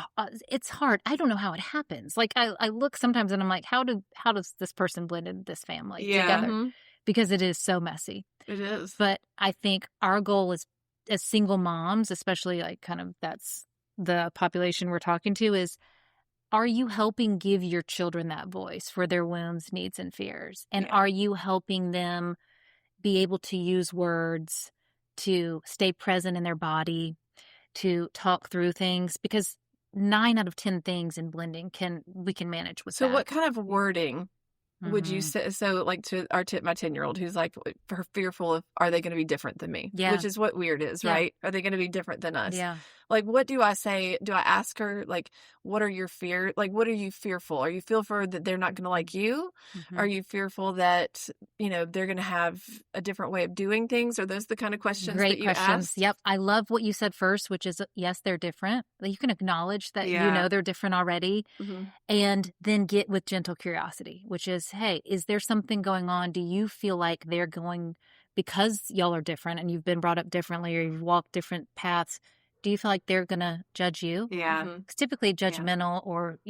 it's hard. I don't know how it happens. Like I look sometimes and I'm like, how does this person blend in this family together? Because it is so messy. It is. But I think our goal is as single moms, especially that's the population we're talking to is, are you helping give your children that voice for their wounds, needs, and fears? And are you helping them be able to use words, to stay present in their body, to talk through things? Because 9 out of 10 things in blending we can manage with that. So what kind of wording would you say? So like to my 10-year-old who's like fearful of, are they going to be different than me? Yeah. Which is what weird is, right? Are they going to be different than us? Yeah. Like, what do I say? Do I ask her, like, what are your fears? Like, what are you fearful? Are you fearful that they're not going to like you? Are you fearful that, they're going to have a different way of doing things? Are those the kind of questions that you questions. ask? Yep. I love what you said first, which is, yes, they're different. You can acknowledge that they're different already. And then get with gentle curiosity, which is, hey, is there something going on? Do you feel like they're going, because y'all are different and you've been brought up differently or you've walked different paths, do you feel like they're going to judge you? Yeah. It's typically judgmental or,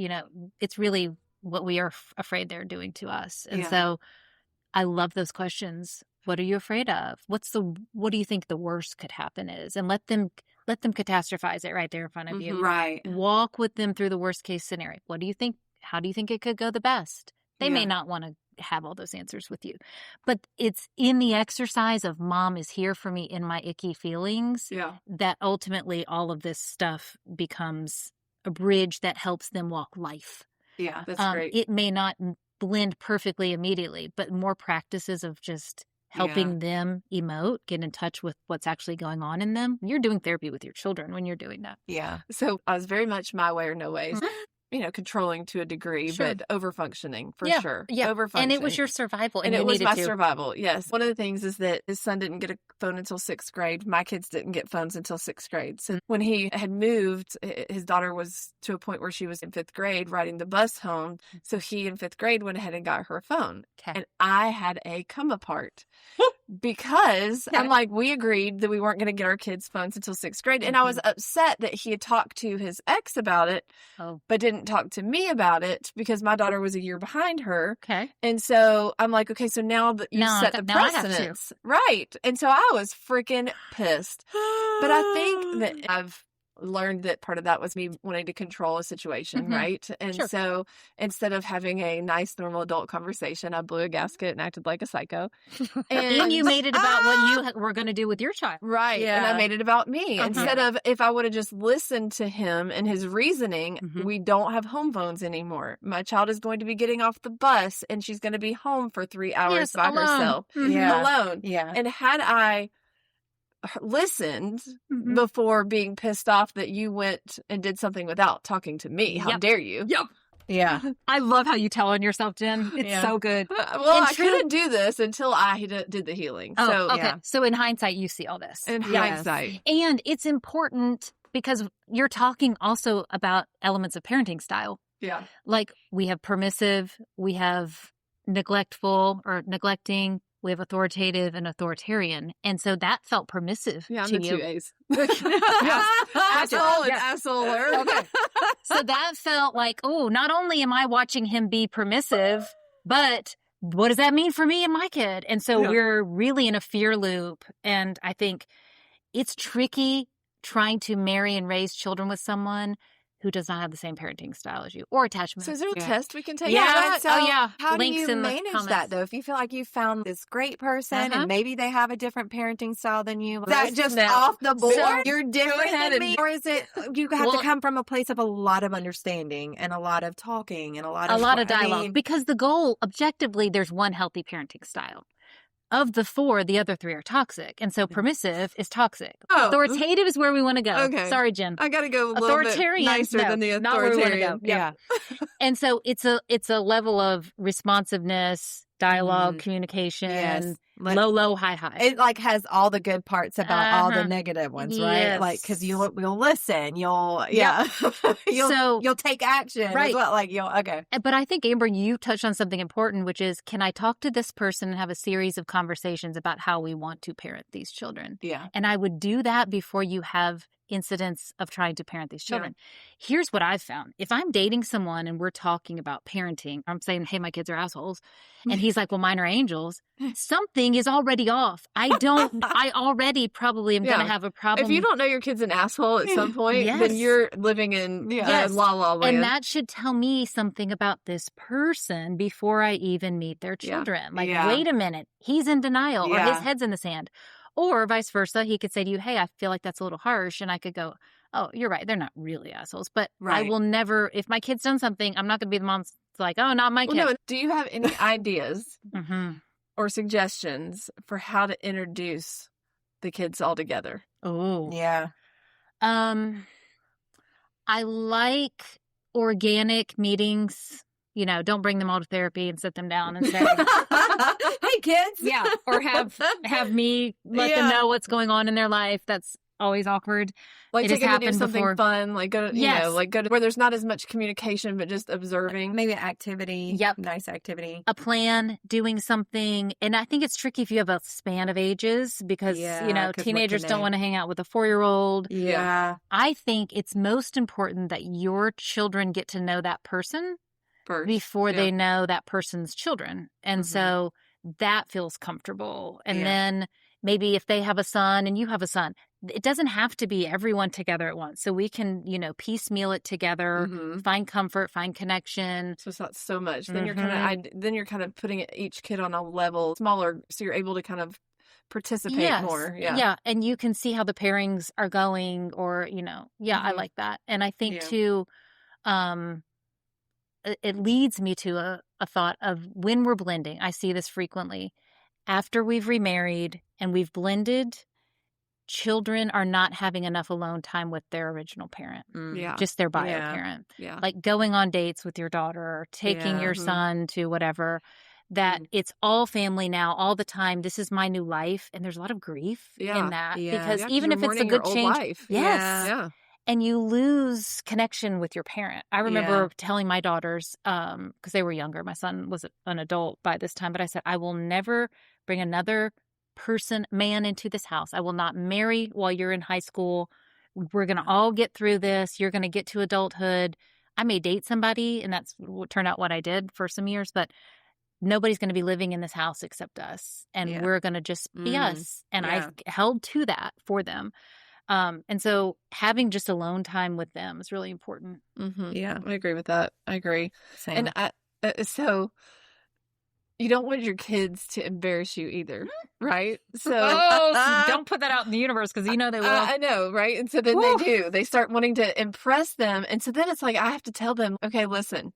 it's really what we are afraid they're doing to us. And so I love those questions. What are you afraid of? What do you think the worst could happen is? And let them catastrophize it right there in front of you. Right. Walk with them through the worst case scenario. What do you think? How do you think it could go the best? They may not want to have all those answers with you, but it's in the exercise of mom is here for me in my icky feelings that ultimately all of this stuff becomes a bridge that helps them walk life. Yeah. That's great. It may not blend perfectly immediately, but more practices of just, helping them emote, get in touch with what's actually going on in them. You're doing therapy with your children when you're doing that. Yeah. So I was very much my way or no way. Controlling to a degree, Sure. but over-functioning for Yeah, sure. yeah. And it was Over-functioning. your survival. And you it was needed my to. survival, yes. One of the things is that his son didn't get a phone until 6th grade. My kids didn't get phones until 6th grade. So when he had moved, his daughter was to a point where she was in 5th grade riding the bus home. So he in 5th grade went ahead and got her a phone. Okay. And I had a come apart because I'm like, we agreed that we weren't going to get our kids phones until 6th grade. And I was upset that he had talked to his ex about it, but didn't talk to me about it because my daughter was a year behind her. Okay. And so I'm like, okay, so now that you set the now I have to. precedence. Right. And so I was freaking pissed. But I think that I've learned that part of that was me wanting to control a situation, right? And Sure. so instead of having a nice, normal adult conversation, I blew a gasket and acted like a psycho. And you made it about what you were going to do with your child. Right. Yeah. And I made it about me. Instead of, if I would have just listened to him and his reasoning, we don't have home phones anymore. My child is going to be getting off the bus and she's going to be home for 3 hours by alone. herself. Yeah. Alone. Yeah. And had I listened before being pissed off that you went and did something without talking to me, how dare you? Yep. Yeah. I love how you tell on yourself, Jen. It's so good. Well, I couldn't do this until I did the healing. Oh, So okay. So in hindsight, you see all this. in hindsight. And it's important because you're talking also about elements of parenting style. Yeah. Like we have permissive, we have neglectful or neglecting, we have authoritative and authoritarian. And so that felt permissive Yeah, I'm to the you. 2 A's. Asshole and assholer. Okay. So that felt like, oh, not only am I watching him be permissive, but what does that mean for me and my kid? And so we're really in a fear loop. And I think it's tricky trying to marry and raise children with someone who does not have the same parenting style as you or attachment. So is there a test we can take? Yeah. So yeah. how Links do you in the manage comments. that though? If you feel like you found this great person and maybe they have a different parenting style than you, is that just off the board? So You're different than me, or is it you have to come from a place of a lot of understanding and a lot of talking and a lot of dialogue? Because the goal, objectively, there's one healthy parenting style. Of the 4, the other 3 are toxic. And so permissive is toxic. Oh. Authoritative is where we want to go. Okay. Sorry, Jen. I got to go a little bit Authoritarian, nicer than the not where we wanna authoritarian. go. Yeah. And so it's a level of responsiveness, dialogue, communication, low, high. It like has all the good parts about all the negative ones, right? Yes. Like because you'll listen, you'll you'll take action, Right? As well. Like okay. But I think, Amber, you touched on something important, which is, can I talk to this person and have a series of conversations about how we want to parent these children? Yeah. And I would do that before you have incidents of trying to parent these children. Here's what I've found. If I'm dating someone and we're talking about parenting, I'm saying, hey, my kids are assholes. And he's like, well, mine are angels. Something is already off. I already probably am going to have a problem. If you don't know your kid's an asshole at some point, then you're living in la la land. And that should tell me something about this person before I even meet their children. Wait a minute. He's in denial or his head's in the sand. Or vice versa, he could say to you, hey, I feel like that's a little harsh. And I could go, oh, you're right. They're not really assholes. But I will never, if my kid's done something, I'm not going to be the mom that's like, oh, not my kid. No, do you have any ideas or suggestions for how to introduce the kids all together? Oh. Yeah. I like organic meetings. You know, don't bring them all to therapy and sit them down and say, hey, kids. Yeah. Or have me let them know what's going on in their life. That's always awkward. Like take them to do something before. fun, like go to, go to where there's not as much communication, but just observing. Maybe an activity. Yep. Nice activity. A plan, doing something. And I think it's tricky if you have a span of ages because, teenagers don't want to hang out with a 4-year-old. Yeah. I think it's most important that your children get to know that person first before they know that person's children. And so that feels comfortable. And then maybe if they have a son and you have a son, it doesn't have to be everyone together at once. So we can, piecemeal it together, find comfort, find connection. So it's not so much. Then you're kind of putting each kid on a level smaller, so you're able to kind of participate more. Yeah. And you can see how the pairings are going or, I like that. And I think too, it leads me to a thought of when we're blending. I see this frequently. after we've remarried and we've blended, children are not having enough alone time with their original parent, Yeah. just their bio Yeah. parent. Yeah. Like going on dates with your daughter or taking Yeah. your son to whatever, that it's all family now, all the time. This is my new life. And there's a lot of grief Yeah. in that Yeah. because Yeah, 'cause even you're if it's a mourning your good old change, life. yes. Yeah. And you lose connection with your parent. I remember telling my daughters, because they were younger, my son was an adult by this time, but I said, I will never bring another man into this house. I will not marry while you're in high school. We're going to all get through this. You're going to get to adulthood. I may date somebody, and that's what turned out what I did for some years, but nobody's going to be living in this house except us. And we're going to just be us. And I held to that for them. And so having just alone time with them is really important. Mm-hmm. Yeah. I agree with that. I agree. Same. And so you don't want your kids to embarrass you either, right? So Don't put that out in the universe because you know they will. I know, right? And so then they do. They start wanting to impress them. And so then it's like, I have to tell them, okay, listen,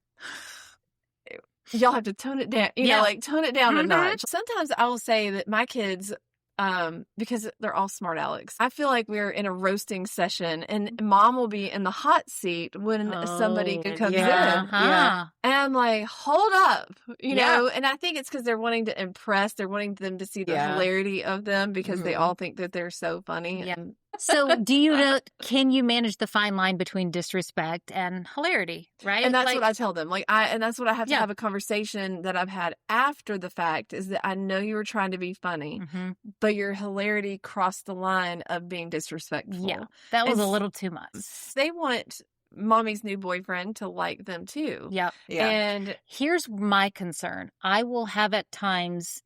y'all have to tone it down, you know, like tone it down a notch. Sometimes I will say that my kids, because they're all smart Alex, I feel like we're in a roasting session and mom will be in the hot seat when somebody comes in. Uh-huh. And I'm like, hold up, you know? And I think it's because they're wanting to impress. They're wanting them to see the hilarity of them because they all think that they're so funny. Yeah. And So can you manage the fine line between disrespect and hilarity, right? And that's what I tell them. And that's what I have to Yeah. have a conversation that I've had after the fact is that I know you were trying to be funny, but your hilarity crossed the line of being disrespectful. Yeah, that was a little too much. They want mommy's new boyfriend to like them too. Yep. Yeah. And here's my concern. I will have at times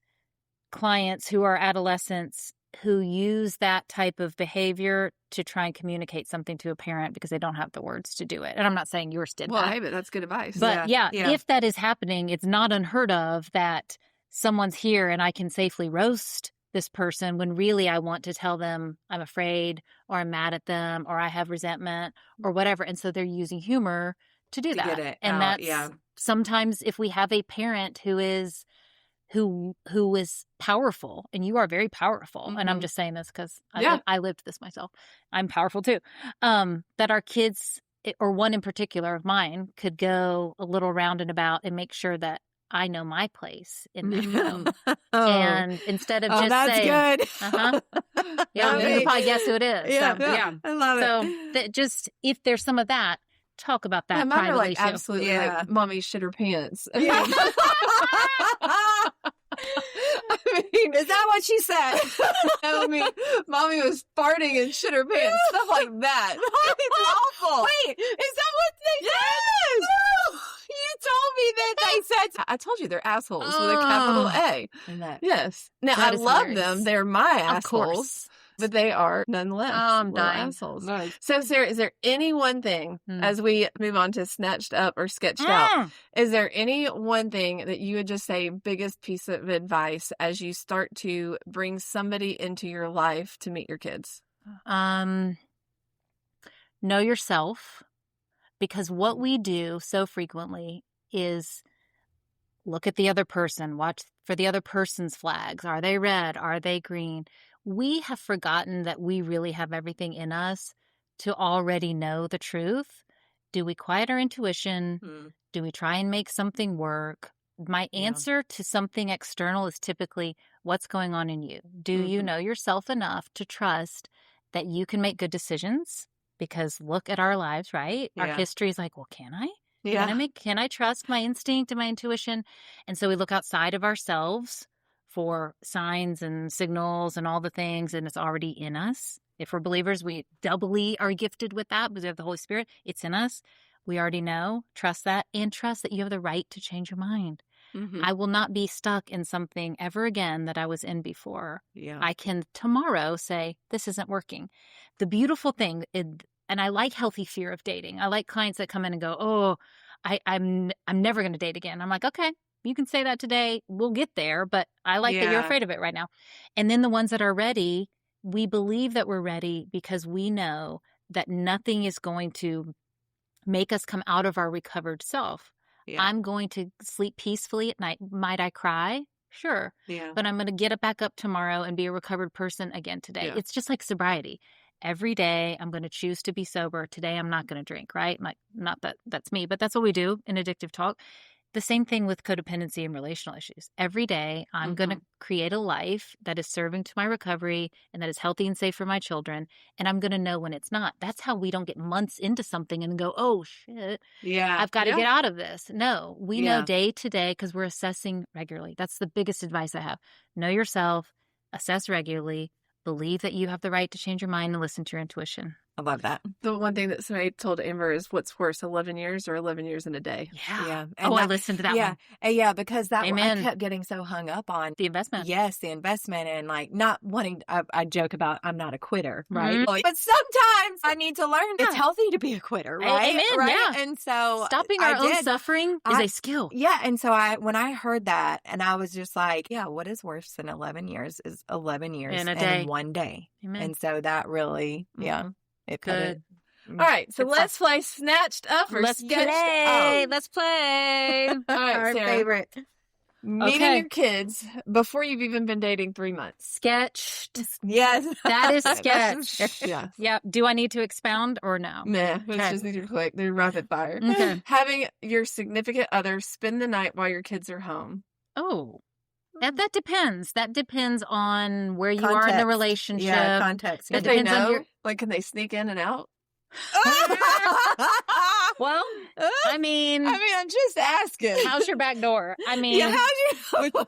clients who are adolescents who use that type of behavior to try and communicate something to a parent because they don't have the words to do it. And I'm not saying yours did that. hey, but that's good advice. But if that is happening, it's not unheard of that someone's here and I can safely roast this person when really I want to tell them I'm afraid or I'm mad at them or I have resentment or whatever. And so they're using humor to do that. Get it and out, that's sometimes if we have a parent who is powerful, and you are very powerful, and I'm just saying this because I lived this myself. I'm powerful too. That our kids, or one in particular of mine, could go a little round and about and make sure that I know my place in that room. And instead of just that's saying, good. yeah, you can probably guess who it is. Yeah, I love it. So that just if there's some of that, talk about that. Mine are privately like too. absolutely like mommy shit her pants. Yeah. I mean, is that what she said? I mean, mommy was farting and shit her pants, stuff like that. It's awful. Wait, is that what they said? No, you told me that they said. I told you they're assholes with a capital A. Yes. Now I love them; they're my assholes. Of course. But they are nonetheless I'm little dying. assholes. Nice. So, Sarah, is there any one thing as we move on to snatched up or sketched out? Is there any one thing that you would just say biggest piece of advice as you start to bring somebody into your life to meet your kids? Know yourself, because what we do so frequently is look at the other person, watch for the other person's flags. Are they red? Are they green? We have forgotten that we really have everything in us to already know the truth. Do we quiet our intuition? Do we try and make something work? My answer to something external is typically what's going on in you. Do you know yourself enough to trust that you can make good decisions? Because look at our lives, right? Our history is like, well, can I? Can I trust my instinct and my intuition? And so we look outside of ourselves for signs and signals and all the things, and it's already in us. If we're believers, we doubly are gifted with that because we have the Holy Spirit. It's in us. We already know. Trust that, and trust that you have the right to change your mind. I will not be stuck in something ever again that I was in before. I can tomorrow say, this isn't working. The beautiful thing, and I like healthy fear of dating. I like clients that come in and go, oh, I'm never going to date again. I'm like, okay, you can say that today. We'll get there, but I like that you're afraid of it right now. And then the ones that are ready, we believe that we're ready because we know that nothing is going to make us come out of our recovered self. I'm going to sleep peacefully at night. Might I cry? Sure. Yeah. But I'm going to get it back up tomorrow and be a recovered person again today. Yeah. It's just like sobriety. Every day I'm going to choose to be sober. Today I'm not going to drink, right? Like, not that that's me, but that's what we do in Addictive Talk. The same thing with codependency and relational issues. Every day I'm going to create a life that is serving to my recovery and that is healthy and safe for my children. And I'm going to know when it's not. That's how we don't get months into something and go, oh shit, Yeah. I've got to get out of this. No, we know Yeah. day to day because we're assessing regularly. That's the biggest advice I have. Know yourself, assess regularly, believe that you have the right to change your mind and listen to your intuition. I love that. The one thing that somebody told Amber is, what's worse, 11 years or 11 years in a day? Yeah. And I listened to that yeah. one. And yeah, because that one, I Amen. kept getting so hung up on The investment. yes, the investment and like not wanting. I joke about I'm not a quitter, right? Mhm. Like, but sometimes I need to learn it's healthy to be a quitter, right? Amen, Right? yeah. And so Stopping I our own did. suffering is a skill. Yeah, and so when I heard that, and I was just like, yeah, what is worse than 11 years is 11 years In a day. in one day. Amen. And so that really, it put Good. it. All right, so It's let's play Snatched Up or Let's Sketched play. Out. Let's play. All right, Our Sarah. favorite. Meeting Okay. your kids before you've even been dating 3 months. Sketched. Yes. That is That's- sketch. Yeah. Yeah. Do I need to expound or no? Nah, it's Okay. just these are quick. They're rapid fire. Okay. Having your significant other spend the night while your kids are home. Oh, that depends. That depends on where you are in the Context. relationship. Yeah, context. That If they depends on know, your- like, can they sneak in and out? Well, I mean, I'm just asking. how's your back door? I mean, Yeah, how'd you?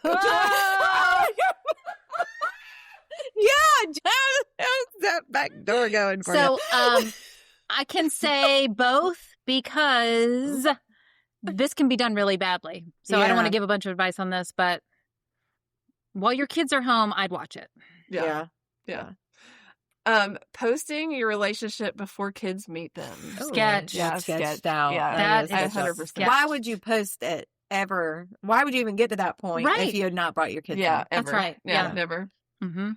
Yeah, how's that back door going for so I can say both because this can be done really badly. So I don't want to Yeah. give a bunch of advice on this, but while your kids are home, I'd watch it. you? Yeah. Posting your relationship before kids meet them. Sketch. Yeah, sketched sketch. out. Yeah, That is is 100%. sketch. Why would you post it ever? Why would you even get to that point Right. if you had not brought your kids? Yeah, in? That's ever. right. Yeah, Yeah. never. Mm-hmm.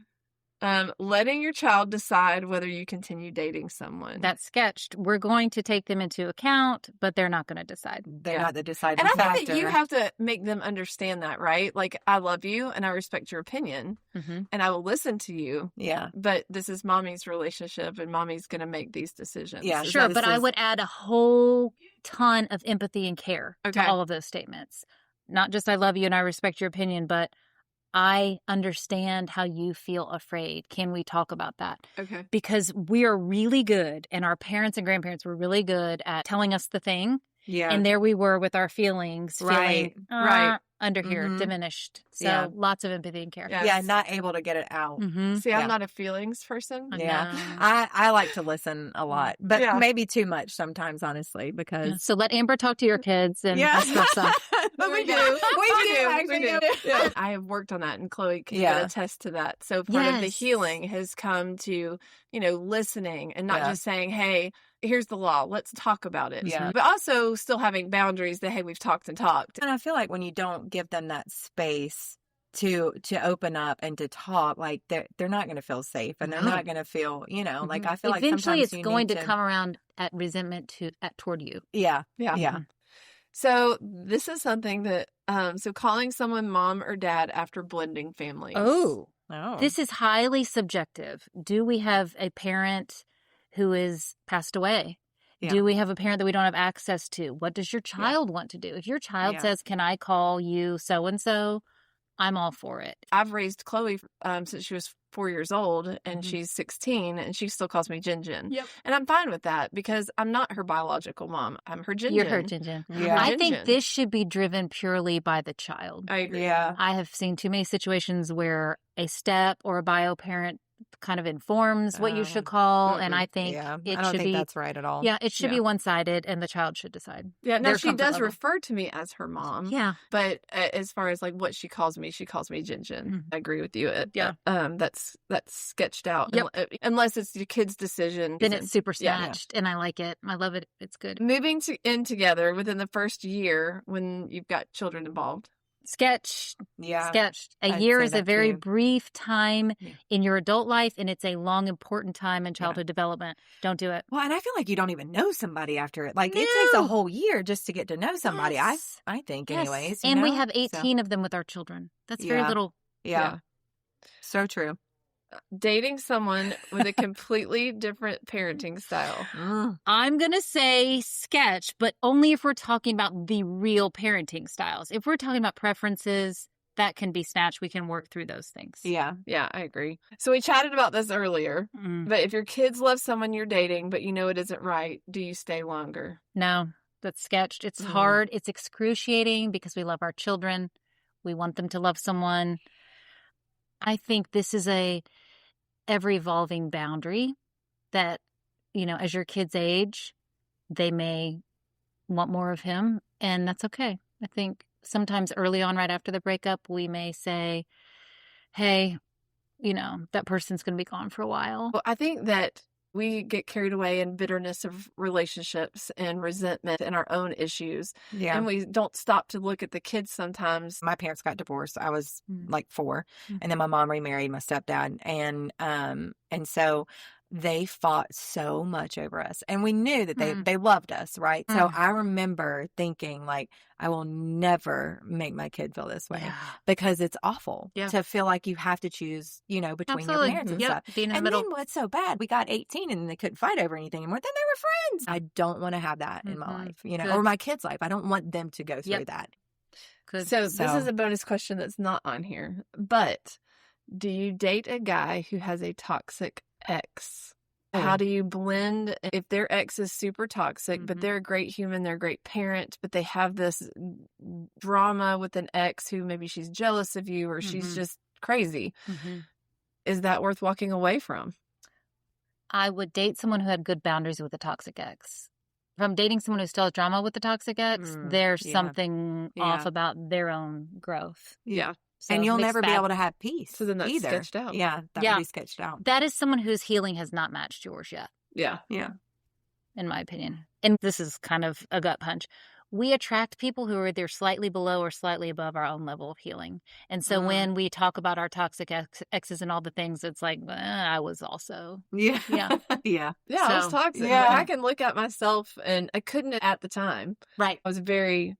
Letting your child decide whether you continue dating someone. That's sketched. We're going to take them into account, but they're not going to decide. They're Yeah. not the deciding and I factor. think that you have to make them understand that, right? Like, I love you and I respect your opinion Mm-hmm. and I will listen to you, Yeah. but this is mommy's relationship and mommy's going to make these decisions. Yeah. Is Sure, that- but I would add a whole ton of empathy and care Okay. to all of those statements. Not just I love you and I respect your opinion, but I understand how you feel afraid. Can we talk about that? Okay. Because we are really good, and our parents and grandparents were really good at telling us the thing. Yeah. And there we were with our feelings, Right, feeling right. under here, Mhm. diminished. So Yeah. lots of empathy and care. Yes. yeah, not able to get it out. Mm-hmm. See, I'm Yeah. not a feelings person. Yeah. I like to listen a lot, but Yeah. maybe too much sometimes, honestly, because So let Amber talk to your kids and yeah, vice versa. but we do, actually. We do. Yeah. I have worked on that, and Chloe can Yeah. attest to that. So part of the Yes. healing has come to, listening and not Yeah. just saying, hey, here's the law, let's talk about it. Yeah. But also still having boundaries that, hey, we've talked and talked. And I feel like when you don't give them that space to open up and to talk, like they're not going to feel safe, and they're No. not going to feel, like I feel like Eventually sometimes it's you going need to come around at resentment toward you. Yeah, Yeah. yeah. So this is something that, so calling someone mom or dad after blending families. Oh, This is highly subjective. Do we have a parent who is passed away? Yeah. Do we have a parent that we don't have access to? What does your child want to do? If your child Yeah. says, can I call you so-and-so? I'm all for it. I've raised Chloe since she was 4 years old, and Mhm. she's 16, and she still calls me Jin Jin. Yep. And I'm fine with that because I'm not her biological mom. I'm her Jin You're Jin. her, Jinjin. Yeah. I Jin think Jin. this should be driven purely by the child. I agree. Yeah. I have seen too many situations where a step or a bio parent kind of informs what you should call, and I think Yeah. it I don't should think be that's right at all. yeah, it should Yeah. be one-sided, and the child should decide. Yeah. Now Their she comfort does level. refer to me as her mom. Yeah. But as far as like what she calls me Jin Jin. Mhm. I agree with you. Yeah. That's sketched out. Yep. Unless it's your kid's decision. Then it's super Yeah. snatched, and I like it. I love it. It's good. Moving in together within the first year when you've got children involved. Sketch. Yeah. Sketch. A I'd year say is a that very too. brief time Yeah. in your adult life, and it's a long, important time in childhood development. Don't do it. Well, and I feel like you don't even know somebody after it. Like, it takes a No. whole year just to get to know somebody. Yes. I think, Yes. anyways. you And we know? have So, 18 of them with our children. That's very Yeah. little. yeah. So true. Dating someone with a completely different parenting style. I'm going to say sketch, but only if we're talking about the real parenting styles. If we're talking about preferences, that can be snatched. We can work through those things. Yeah. Yeah, I agree. So we chatted about this earlier, Mm. but if your kids love someone you're dating, but you know it isn't right, do you stay longer? No, that's sketched. It's hard. It's excruciating because we love our children. We want them to love someone. I think this is a ever-evolving boundary that, as your kids age, they may want more of him, and that's okay. I think sometimes early on, right after the breakup, we may say, hey, that person's going to be gone for a while. Well, I think that we get carried away in bitterness of relationships and resentment and our own issues. Yeah. And we don't stop to look at the kids sometimes. My parents got divorced. I was like 4. Mhm. And then my mom remarried my stepdad. And so they fought so much over us. And we knew that they loved us, right? So I remember thinking, like, I will never make my kid feel this way because it's awful to feel like you have to choose, between Absolutely. your parents and stuff. Being in the And middle. then what's so bad? We got 18 and they couldn't fight over anything anymore. Then they were friends. I don't want to have that in my life, Good. or my kids' life. I don't want them to go through that. Good. So this is a bonus question that's not on here. But do you date a guy who has a toxic ex? How do you blend if their ex is super toxic, but they're a great human, they're a great parent, but they have this drama with an ex who maybe she's jealous of you or she's just crazy. Is that worth walking away from? I would date someone who had good boundaries with a toxic ex. If I'm dating someone who still has drama with the toxic ex, there's something off about their own growth. Yeah. So and you'll mixed never be bag. able to have peace. So then that's either. sketched out. Yeah, that would be sketched out. That is someone whose healing has not matched yours yet. Yeah. Yeah. In my opinion. And this is kind of a gut punch. We attract people who are either slightly below or slightly above our own level of healing. And so when we talk about our toxic exes and all the things, it's like, I was also. Yeah. Yeah. Yeah. Yeah, I was So, toxic. yeah. Like, I can look at myself and I couldn't at the time. Right. I was very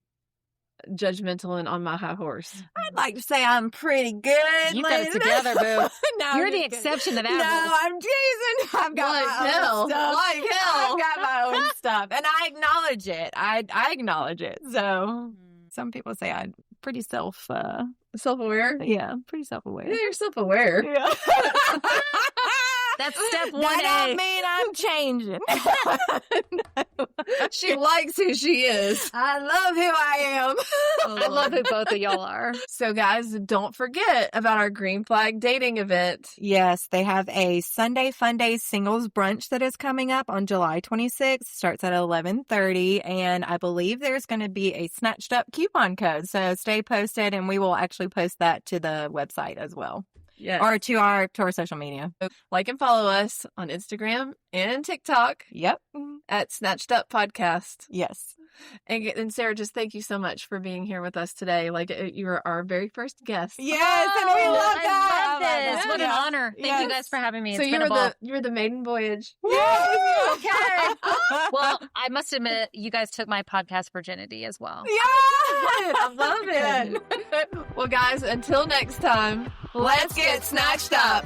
judgmental and on my high horse. I'd like to say I'm pretty good. You got it lady. together, boo. No, You're I'm the just kidding. exception to that No, rule. I'm teasing. I've got Like my hell. own stuff. Like hell. I've got my own stuff. And I acknowledge it. I acknowledge it. So some people say I'm pretty Self-aware? pretty self-aware. Yeah, you're self-aware. Yeah. That's step 1A. That don't mean I'm changing. She likes who she is. I love who I am. I love who both of y'all are. So, guys, don't forget about our Green Flag dating event. Yes, they have a Sunday Fun Day singles brunch that is coming up on July 26th. Starts at 11:30, and I believe there's going to be a snatched up coupon code. So stay posted, and we will actually post that to the website as well, Yes. or to our social media. Like and follow us on Instagram and TikTok Yep. at Snatched Up Podcast. Yes. And Sarah, just thank you so much for being here with us today. Like, you were our very first guest. Yes, and we love I that. love this. What an Yeah. honor. Thank you Yes. guys for having me. So It's you been a ball. were the maiden voyage. Yes. Okay. Well, I must admit, you guys took my podcast virginity as well. Yeah. I love it. Well, guys, until next time, Let's get snatched up.